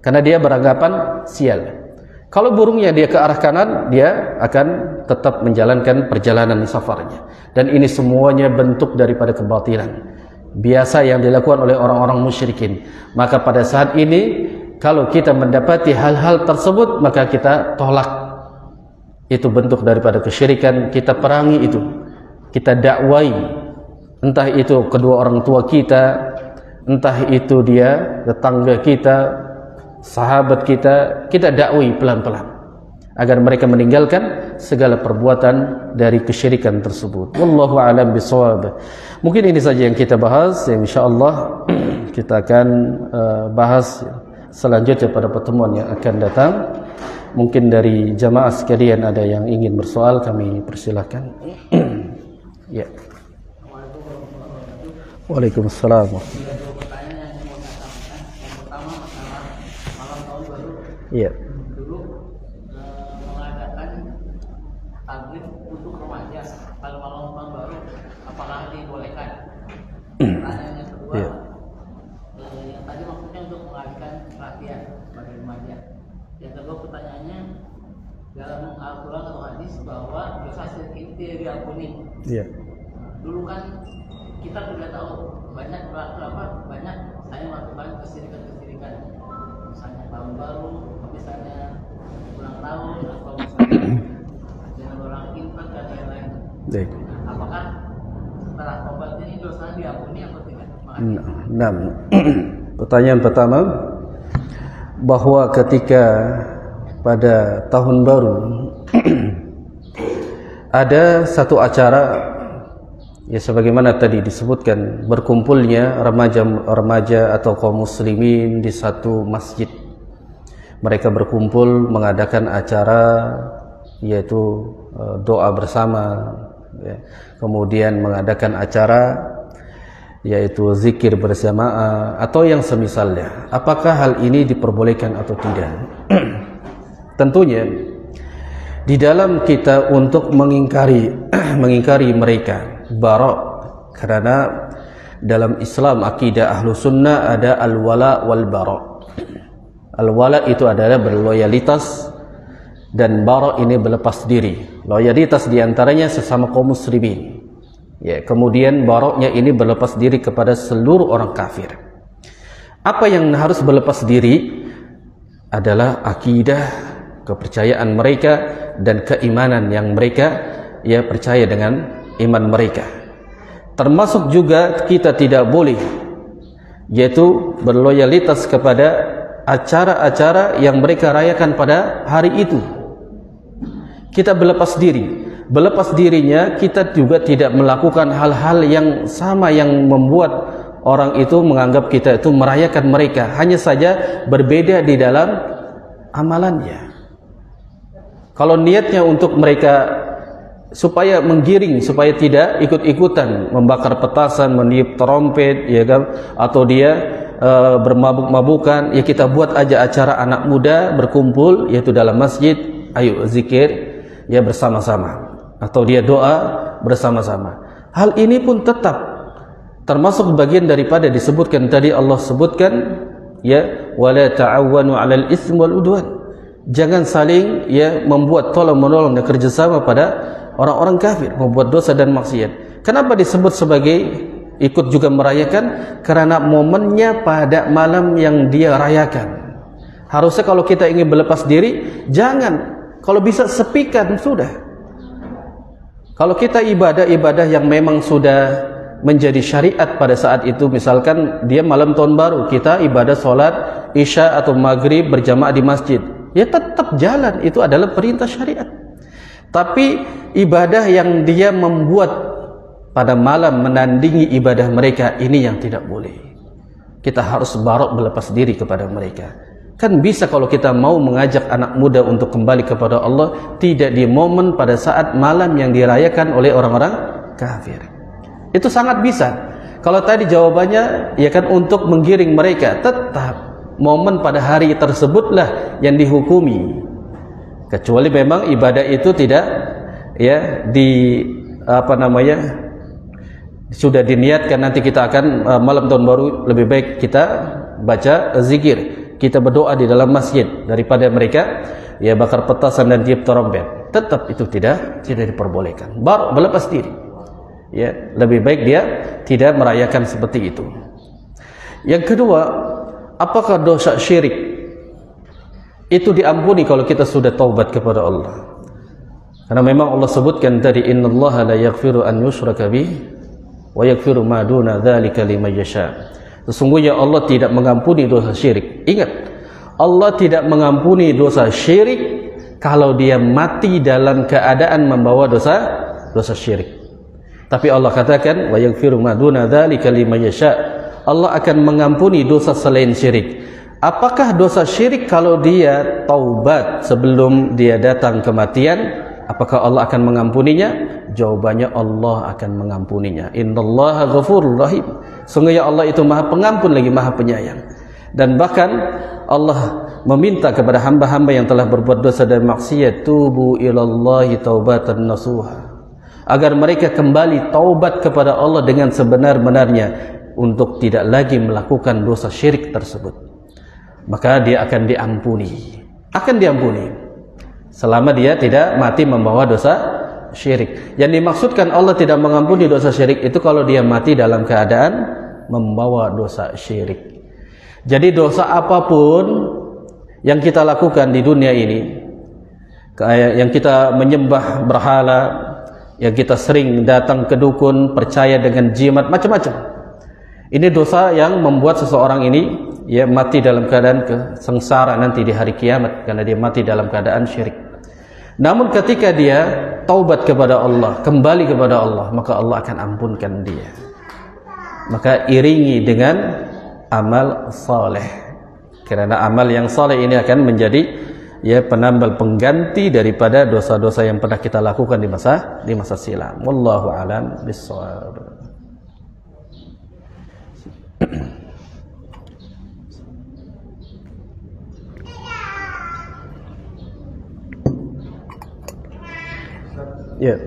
karena dia beranggapan sial. Kalau burungnya dia ke arah kanan, dia akan tetap menjalankan perjalanan safarnya. Dan ini semuanya bentuk daripada kebatilan biasa yang dilakukan oleh orang-orang musyrikin. Maka pada saat ini, kalau kita mendapati hal-hal tersebut, maka kita tolak. Itu bentuk daripada kesyirikan, kita perangi itu, kita dakwai. Entah itu kedua orang tua kita, entah itu dia tetangga kita, sahabat kita, kita dakwai pelan-pelan agar mereka meninggalkan segala perbuatan dari kesyirikan tersebut. Wallahu a'lam bishawab. Mungkin ini saja yang kita bahas, yang insyaallah kita akan bahas selanjutnya pada pertemuan yang akan datang. Mungkin dari jamaah sekalian ada yang ingin bersoal, kami persilahkan. Ya. Waalaikumsalam. Iya. Dulu mengadakan tabligh untuk remaja kalau malam tahun baru, apakah dibolehkan? Pertanyaan yang kedua, yang tadi maksudnya untuk mengalihkan perhatian bagi remaja. Yang kedua pertanyaannya, dalam Al-Quran atau hadis bahwa dosa syirik itu diampuni. Iya. Dulu kan kita sudah tahu banyak saya melakukan kesyirikan, misalnya tahun baru, misalnya ulang tahun, atau misalnya dengan orang infak dan lain-lain. Apakah setelah tobat ini dosa diampuni atau tidak? Nah, pertanyaan pertama, bahwa ketika pada tahun baru ada satu acara, ya sebagaimana tadi disebutkan, berkumpulnya remaja atau kaum muslimin di satu masjid. Mereka berkumpul mengadakan acara, yaitu doa bersama, ya. Kemudian mengadakan acara yaitu zikir berjamaah atau yang semisalnya. Apakah hal ini diperbolehkan atau tidak? Tentunya di dalam kita untuk mengingkari mereka bara', karena dalam Islam akidah ahlu sunnah ada al-wala wal bara'. Al-wala itu adalah berloyalitas, dan bara' ini berlepas diri. Loyalitas diantaranya sesama kaum muslimin, ya, kemudian baroknya ini berlepas diri kepada seluruh orang kafir. Apa yang harus berlepas diri adalah akidah, kepercayaan mereka dan keimanan yang mereka percaya dengan iman mereka. Termasuk juga kita tidak boleh yaitu berloyalitas kepada acara-acara yang mereka rayakan pada hari itu. Kita berlepas diri. Berlepas dirinya, kita juga tidak melakukan hal-hal yang sama yang membuat orang itu menganggap kita itu merayakan mereka. Hanya saja berbeda di dalam amalannya. Kalau niatnya untuk mereka supaya menggiring, supaya tidak ikut-ikutan membakar petasan, meniup trompet, ya kan, atau dia bermabuk-mabukan, ya kita buat aja acara anak muda berkumpul yaitu dalam masjid, ayo zikir ya bersama-sama, atau dia doa bersama-sama. Hal ini pun tetap termasuk bagian daripada disebutkan tadi, Allah sebutkan ya wala ta'awwanu 'alal itsmi wal udwan. Jangan saling membuat tolong-menolong dan kerjasama pada orang-orang kafir, membuat dosa dan maksiat. Kenapa disebut sebagai ikut juga merayakan? Karena momennya pada malam yang dia rayakan. Harusnya kalau kita ingin berlepas diri, jangan Kalau bisa sepikan sudah. Kalau kita ibadah-ibadah yang memang sudah menjadi syariat pada saat itu, misalkan dia malam tahun baru, kita ibadah sholat isya atau maghrib berjamaah di masjid, ya tetap jalan, itu adalah perintah syariat. Tapi ibadah yang dia membuat pada malam menandingi ibadah mereka, ini yang tidak boleh. Kita harus barok berlepas diri kepada mereka. Kan bisa kalau kita mau mengajak anak muda untuk kembali kepada Allah, tidak di momen pada saat malam yang dirayakan oleh orang-orang kafir. Itu sangat bisa. Kalau tadi jawabannya ya kan untuk menggiring mereka, tetap momen pada hari tersebutlah yang dihukumi. Kecuali memang ibadah itu tidak ya sudah diniatkan nanti kita akan malam tahun baru lebih baik kita baca zikir, kita berdoa di dalam masjid daripada mereka ya bakar petasan dan tiup trompet. Tetap itu tidak diperbolehkan. Baru berlepas diri. Ya, lebih baik dia tidak merayakan seperti itu. Yang kedua, apakah dosa syirik itu diampuni kalau kita sudah taubat kepada Allah? Karena memang Allah sebutkan tadi, innallaha la yaghfiru an yushraka bihi wa yaghfiru ma duna dzalika liman yasha. Sesungguhnya Allah tidak mengampuni dosa syirik. Ingat, Allah tidak mengampuni dosa syirik kalau dia mati dalam keadaan membawa dosa syirik. Tapi Allah katakan wa yaghfiru ma duna dzalika liman yasha. Allah akan mengampuni dosa selain syirik. Apakah dosa syirik kalau dia taubat sebelum dia datang kematian? Apakah Allah akan mengampuninya? Jawabannya Allah akan mengampuninya. Innallaha ghafurur rahim. Sungguhnya Allah itu Maha Pengampun lagi Maha Penyayang. Dan bahkan Allah meminta kepada hamba-hamba yang telah berbuat dosa dan maksiat, tubu ilallahi taubatan nasuha, agar mereka kembali taubat kepada Allah dengan sebenar-benarnya untuk tidak lagi melakukan dosa syirik tersebut. Maka dia akan diampuni. Akan diampuni selama dia tidak mati membawa dosa syirik. Yang dimaksudkan Allah tidak mengampuni dosa syirik itu kalau dia mati dalam keadaan membawa dosa syirik. Jadi dosa apapun yang kita lakukan di dunia ini, yang kita menyembah berhala, yang kita sering datang ke dukun, percaya dengan jimat, macam-macam, ini dosa yang membuat seseorang ini ya mati dalam keadaan sengsara nanti di hari kiamat, karena dia mati dalam keadaan syirik. Namun ketika dia taubat kepada Allah, kembali kepada Allah, maka Allah akan ampunkan dia. Maka iringi dengan amal saleh, karena amal yang saleh ini akan menjadi ya penambal pengganti daripada dosa-dosa yang pernah kita lakukan di masa silam. Wallahu a'lam bishawab. Ya.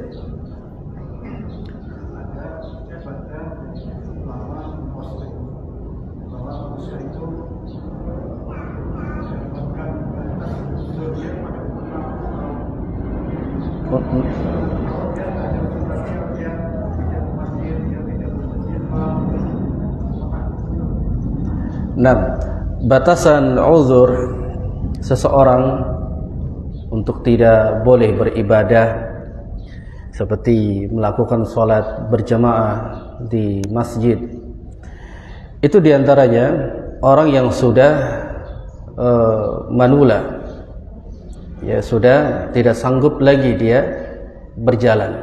Nah, batasan uzur seseorang untuk tidak boleh beribadah seperti melakukan sholat berjamaah di masjid, itu diantaranya orang yang sudah manula, ya sudah tidak sanggup lagi dia berjalan.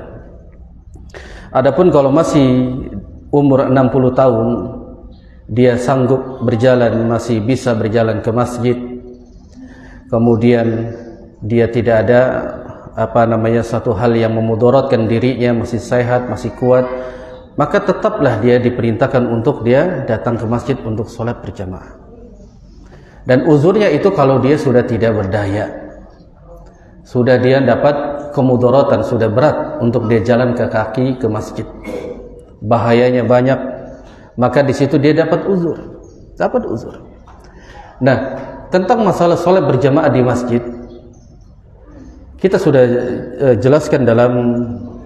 Adapun kalau masih umur 60 tahun, dia sanggup berjalan, masih bisa berjalan ke masjid, kemudian dia tidak ada satu hal yang memudaratkan dirinya, masih sehat, masih kuat, maka tetaplah dia diperintahkan untuk dia datang ke masjid untuk sholat berjamaah. Dan uzurnya itu kalau dia sudah tidak berdaya, sudah dia dapat kemudaratan, sudah berat untuk dia jalan ke kaki ke masjid, bahayanya banyak, maka di situ dia dapat uzur. Nah, tentang masalah sholat berjamaah di masjid, kita sudah jelaskan dalam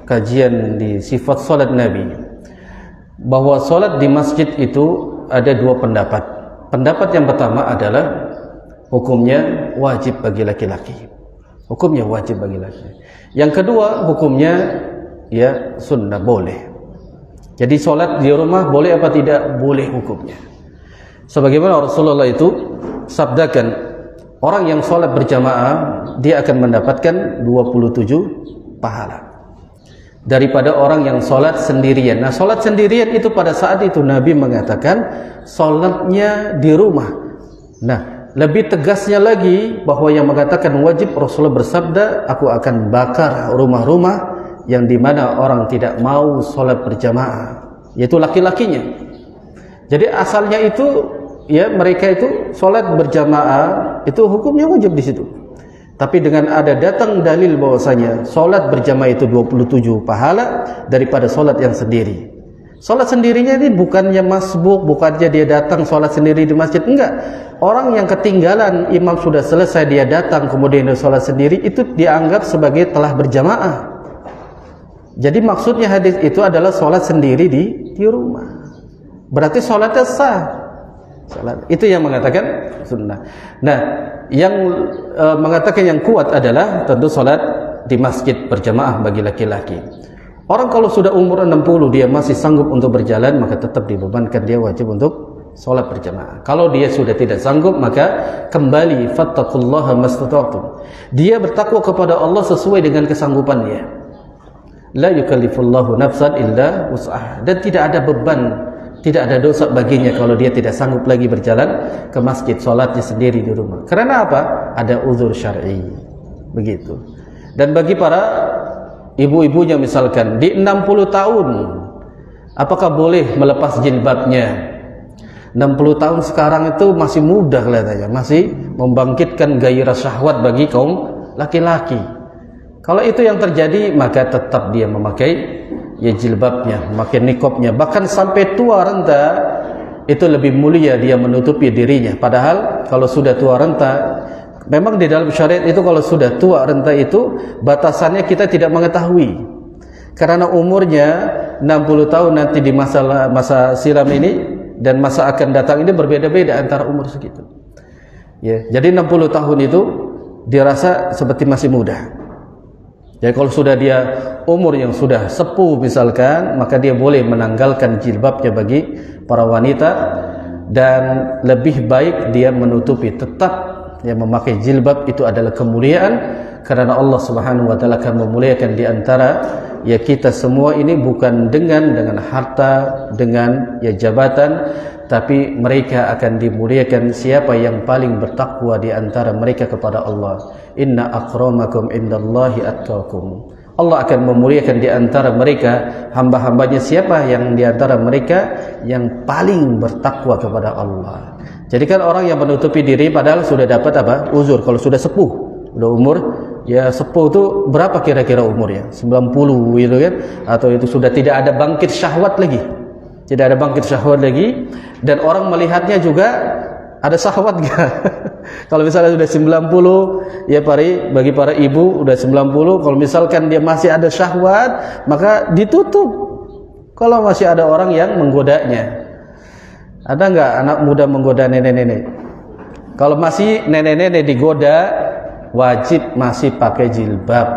kajian di sifat sholat Nabi, bahwa sholat di masjid itu ada dua pendapat. Pendapat yang pertama adalah hukumnya wajib bagi laki-laki. Hukumnya wajib bagi laki. Yang kedua, hukumnya ya sunnah, boleh. Jadi sholat di rumah boleh apa tidak? Boleh hukumnya. Sebagaimana Rasulullah itu sabdakan, orang yang sholat berjamaah dia akan mendapatkan 27 pahala daripada orang yang sholat sendirian. Nah, sholat sendirian itu pada saat itu Nabi mengatakan sholatnya di rumah. Nah, lebih tegasnya lagi bahwa yang mengatakan wajib, Rasulullah bersabda, aku akan bakar rumah-rumah yang dimana orang tidak mau sholat berjamaah, yaitu laki-lakinya. Jadi asalnya itu ya mereka itu sholat berjamaah itu hukumnya wajib di situ. Tapi dengan ada datang dalil bahwasanya sholat berjamaah itu 27 pahala daripada sholat yang sendiri. Sholat sendirinya ini bukannya masbuk, bukannya dia datang sholat sendiri di masjid, enggak. Orang yang ketinggalan imam sudah selesai dia datang kemudian dia sholat sendiri, itu dianggap sebagai telah berjamaah. Jadi maksudnya hadis itu adalah sholat sendiri di rumah. Berarti sholatnya sah. Sholat. Itu yang mengatakan sunnah. Nah, yang mengatakan yang kuat adalah tentu sholat di masjid berjamaah bagi laki-laki. Orang kalau sudah umur 60 dia masih sanggup untuk berjalan, maka tetap dibebankan dia wajib untuk sholat berjamaah. Kalau dia sudah tidak sanggup, maka kembali fattaqullaha mastata'tum. Dia bertakwa kepada Allah sesuai dengan kesanggupannya. La yukallifullahu nafsan illa wus'aha. Dan tidak ada beban, tidak ada dosa baginya kalau dia tidak sanggup lagi berjalan ke masjid, sholatnya sendiri di rumah. Karena apa? Ada uzur syar'i. Begitu. Dan bagi para ibu-ibunya misalkan di 60 tahun, apakah boleh melepas jilbabnya? 60 tahun sekarang itu masih muda kelihatannya, masih membangkitkan gairah syahwat bagi kaum laki-laki. Kalau itu yang terjadi, maka tetap dia memakai ya jilbabnya, memakai niqabnya. Bahkan sampai tua renta, itu lebih mulia dia menutupi dirinya. Padahal kalau sudah tua renta, memang di dalam syariat itu kalau sudah tua renta itu batasannya kita tidak mengetahui. Karena umurnya 60 tahun nanti di masa silam ini dan masa akan datang ini berbeda-beda antara umur segitu. Ya, jadi 60 tahun itu dirasa seperti masih muda. Jadi kalau sudah dia umur yang sudah sepuh misalkan, maka dia boleh menanggalkan jilbabnya bagi para wanita, dan lebih baik dia menutupi. Tetap yang memakai jilbab itu adalah kemuliaan, karena Allah Subhanahu wa taala akan memuliakan di antara ya kita semua ini bukan dengan harta, dengan ya jabatan, tapi mereka akan dimuliakan siapa yang paling bertakwa di antara mereka kepada Allah. Inna akramakum indallahi atqakum. Allah akan memuliakan di antara mereka hamba-hambanya siapa yang di antara mereka yang paling bertakwa kepada Allah. Jadi kan orang yang menutupi diri padahal sudah dapat apa? Uzur. Kalau sudah sepuh, udah umur ya sepuh itu berapa kira-kira umurnya? 90 gitu kan? Atau itu sudah tidak ada bangkit syahwat lagi. Tidak ada bangkit syahwat lagi, dan orang melihatnya juga ada syahwat enggak? Kalau misalnya sudah 90, ya bagi para ibu udah 90, kalau misalkan dia masih ada syahwat, maka ditutup. Kalau masih ada orang yang menggodanya. Ada enggak anak muda menggoda nenek-nenek? Kalau masih nenek-nenek digoda, wajib masih pakai jilbab.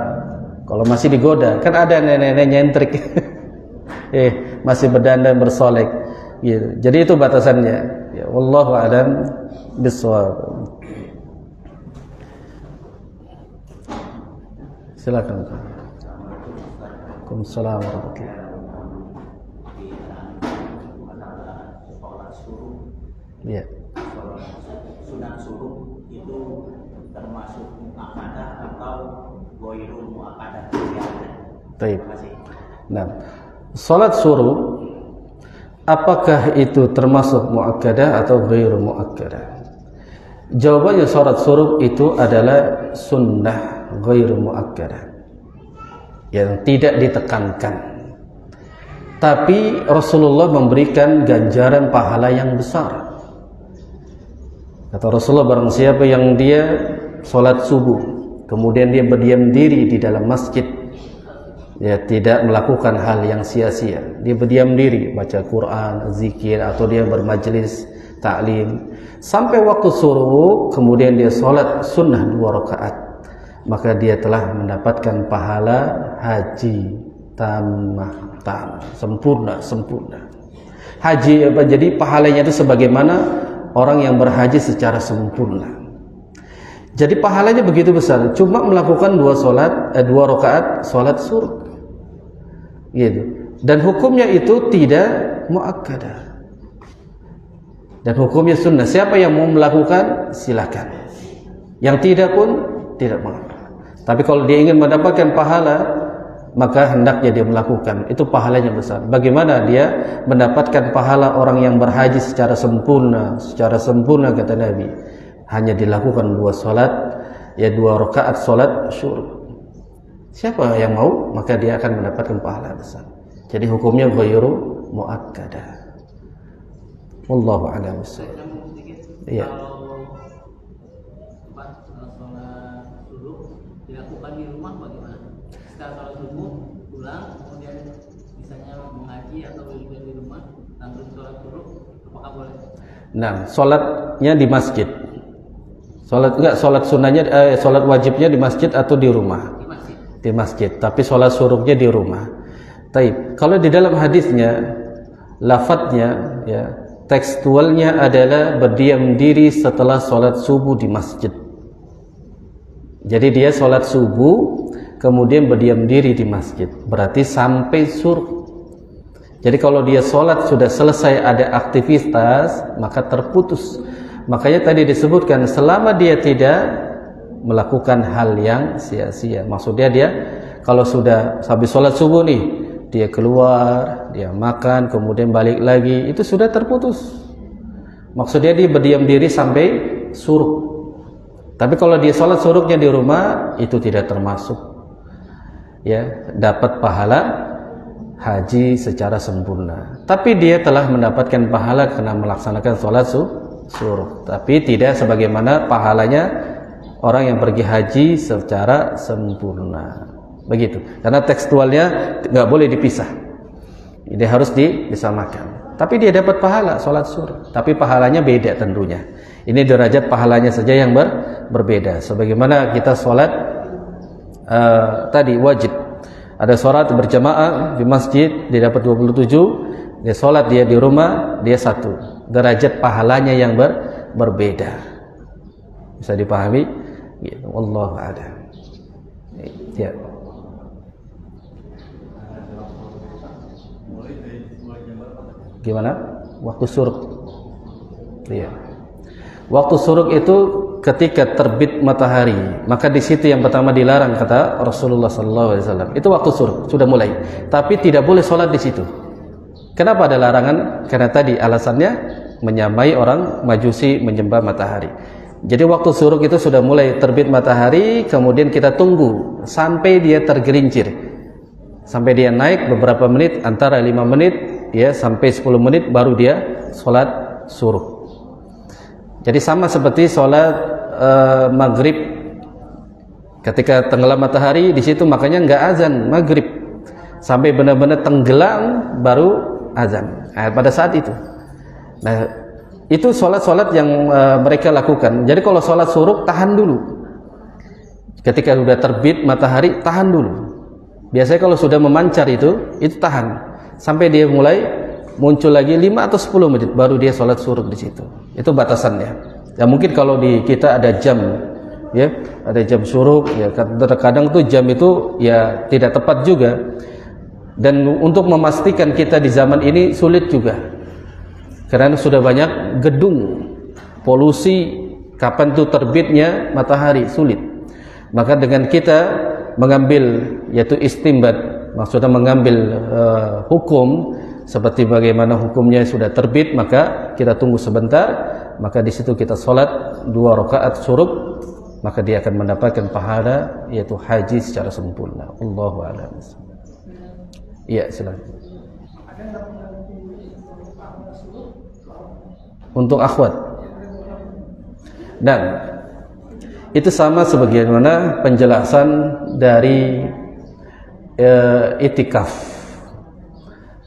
Kalau masih digoda, kan ada nenek-nenek nyentrik. Masih berdandan bersolek gitu. Jadi itu batasannya ya, wallahu a'lam bishawab. Silakan. Waalaikumsalam warahmatullahi wabarakatuh. Ya. Sunat suruh itu termasuk muakkadah atau ghairul muakkadah? Baik. Nah, salat suruh apakah itu termasuk muakkadah atau ghairu muakkadah? Jawabannya salat suruh itu adalah sunnah ghairu muakkadah, yang tidak ditekankan. Tapi Rasulullah memberikan ganjaran pahala yang besar. Kata Rasulullah, barang siapa yang dia salat subuh kemudian dia berdiam diri di dalam masjid, ya tidak melakukan hal yang sia-sia, dia berdiam diri baca Quran, zikir, atau dia bermajlis taklim sampai waktu suruh, kemudian dia sholat sunnah 2 rakaat, maka dia telah mendapatkan pahala haji tam sempurna. Haji apa? Jadi pahalanya itu sebagaimana orang yang berhaji secara sempurna. Jadi pahalanya begitu besar. Cuma melakukan 2 rakaat salat suruk, gitu. Dan hukumnya itu tidak muakkadah. Dan hukumnya sunnah. Siapa yang mau melakukan, silakan. Yang tidak pun tidak mengapa. Tapi kalau dia ingin mendapatkan pahala, maka hendaknya dia melakukan. Itu pahalanya besar. Bagaimana dia mendapatkan pahala orang yang berhaji secara sempurna? Secara sempurna kata Nabi, hanya dilakukan 2 salat, ya 2 rakaat salat syuruk. Siapa yang mau, maka dia akan mendapatkan pahala besar. Jadi hukumnya ghairu muakkadah. Wallahu a'lam bishawab. Iya. Sholat subuh dilakukan di rumah bagaimana? Setelah sholat subuh pulang, kemudian misalnya mengaji atau beribadah di rumah, langsung sholat subuh, apakah boleh? Nah, sholatnya di masjid. Sholat sunnahnya, sholat wajibnya di masjid atau di rumah? Di masjid. Di masjid. Tapi sholat suruhnya di rumah. Taib. Kalau di dalam hadisnya, lafadznya, ya, tekstualnya adalah berdiam diri setelah sholat subuh di masjid. Jadi dia sholat subuh, kemudian berdiam diri di masjid. Berarti sampai suruh. Jadi kalau dia sholat sudah selesai ada aktivitas, maka terputus. Makanya tadi disebutkan selama dia tidak melakukan hal yang sia-sia. Maksudnya dia kalau sudah habis sholat subuh nih, dia keluar, dia makan, kemudian balik lagi, itu sudah terputus. Maksudnya dia berdiam diri sampai suruh. Tapi kalau dia sholat suruhnya di rumah, itu tidak termasuk. Ya, dapat pahala haji secara sempurna. Tapi dia telah mendapatkan pahala karena melaksanakan sholat suruh. Tapi tidak sebagaimana pahalanya orang yang pergi haji secara sempurna. Begitu. Karena tekstualnya nggak boleh dipisah. Dia harus disamakan. Tapi dia dapat pahala sholat suruh. Tapi pahalanya beda tentunya. Ini derajat pahalanya saja yang berbeda. Sebagaimana kita sholat tadi wajib. Ada sholat berjamaah di masjid, dia dapat 27. Dia sholat dia di rumah, dia 1. Derajat pahalanya yang berbeda. Bisa dipahami? Gitu. Wallahu a'lam. Ya. Gimana? Waktu suruk. Iya. Waktu suruk itu ketika terbit matahari. Maka di situ yang pertama dilarang kata Rasulullah SAW. Itu waktu suruk sudah mulai. Tapi tidak boleh sholat di situ. Kenapa ada larangan? Karena tadi alasannya menyamai orang Majusi menyembah matahari. Jadi waktu suruk itu sudah mulai terbit matahari, kemudian kita tunggu sampai dia tergelincir. Sampai dia naik beberapa menit, antara 5 menit ya sampai 10 menit baru dia sholat suruk. Jadi sama seperti sholat maghrib. Ketika tenggelam matahari di situ makanya nggak azan maghrib. Sampai benar-benar tenggelam baru azan. Pada saat itu. Nah, itu sholat-sholat yang mereka lakukan. Jadi kalau sholat suruk tahan dulu. Ketika sudah terbit matahari tahan dulu. Biasanya kalau sudah memancar itu tahan sampai dia mulai muncul lagi 5 atau 10 menit baru dia sholat suruk di situ. Itu batasannya. Ya mungkin kalau di kita ada jam, ya ada jam suruk. Ya terkadang tuh jam itu ya tidak tepat juga. Dan untuk memastikan kita di zaman ini sulit juga. Karena sudah banyak gedung, polusi, kapan tuh terbitnya matahari sulit. Maka dengan kita mengambil yaitu istimbat, maksudnya mengambil hukum seperti bagaimana hukumnya sudah terbit, maka kita tunggu sebentar, maka di situ kita sholat 2 rakaat suruk, maka dia akan mendapatkan pahala yaitu haji secara sempurna. Allahu a'lam. Iya, silakan. Untuk akhwat. Dan itu sama sebagaimana penjelasan dari itikaf.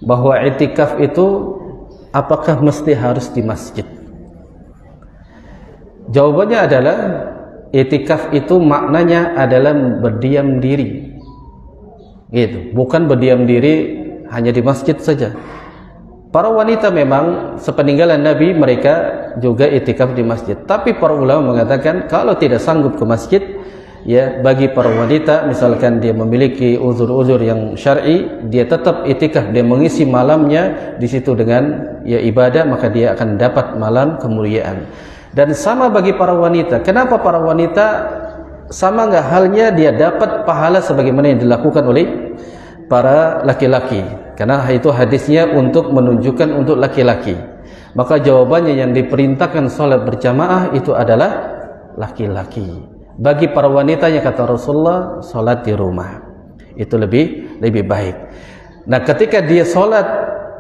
Bahwa itikaf itu apakah mesti harus di masjid? Jawabannya adalah I'tikaf itu maknanya adalah berdiam diri. Gitu, bukan berdiam diri hanya di masjid saja. Para wanita memang sepeninggalan Nabi mereka juga i'tikaf di masjid. Tapi para ulama mengatakan kalau tidak sanggup ke masjid, ya bagi para wanita misalkan dia memiliki uzur-uzur yang syar'i, dia tetap i'tikaf, dia mengisi malamnya di situ dengan ya ibadah, maka dia akan dapat malam kemuliaan. Dan sama bagi para wanita. Kenapa para wanita sama enggak halnya dia dapat pahala sebagaimana yang dilakukan oleh para laki-laki? Karena itu hadisnya untuk menunjukkan untuk laki-laki. Maka jawabannya yang diperintahkan salat berjamaah itu adalah laki-laki. Bagi para wanita yang kata Rasulullah, salat di rumah. Itu lebih baik. Nah, ketika dia salat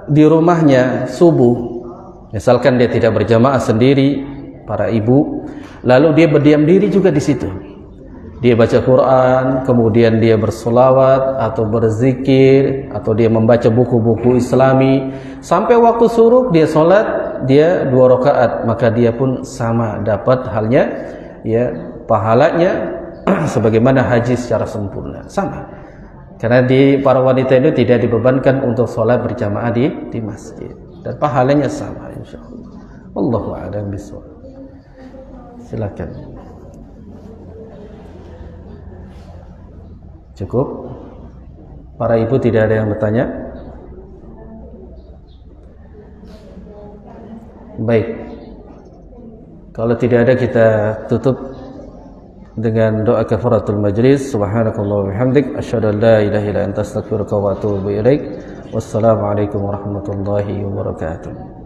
di rumahnya subuh, misalkan dia tidak berjamaah sendiri, para ibu, lalu dia berdiam diri juga di situ. Dia baca Quran, kemudian dia bersolawat atau berzikir, atau dia membaca buku-buku Islami sampai waktu suruh dia sholat, dia 2 rakaat, maka dia pun sama dapat halnya ya pahalanya sebagaimana haji secara sempurna, sama. Karena di para wanita itu tidak dibebankan untuk sholat berjamaah di masjid, dan pahalanya sama insyaallah. Wallahu a'lam bishawab. Silakan. Cukup? Para ibu tidak ada yang bertanya? Baik. Kalau tidak ada kita tutup dengan doa kafaratul majlis. Subhanakallah wa bihamdik asyhadu an la ilaha illa anta astaghfiruka wa atubu ilaik. Wassalamualaikum warahmatullahi wabarakatuh.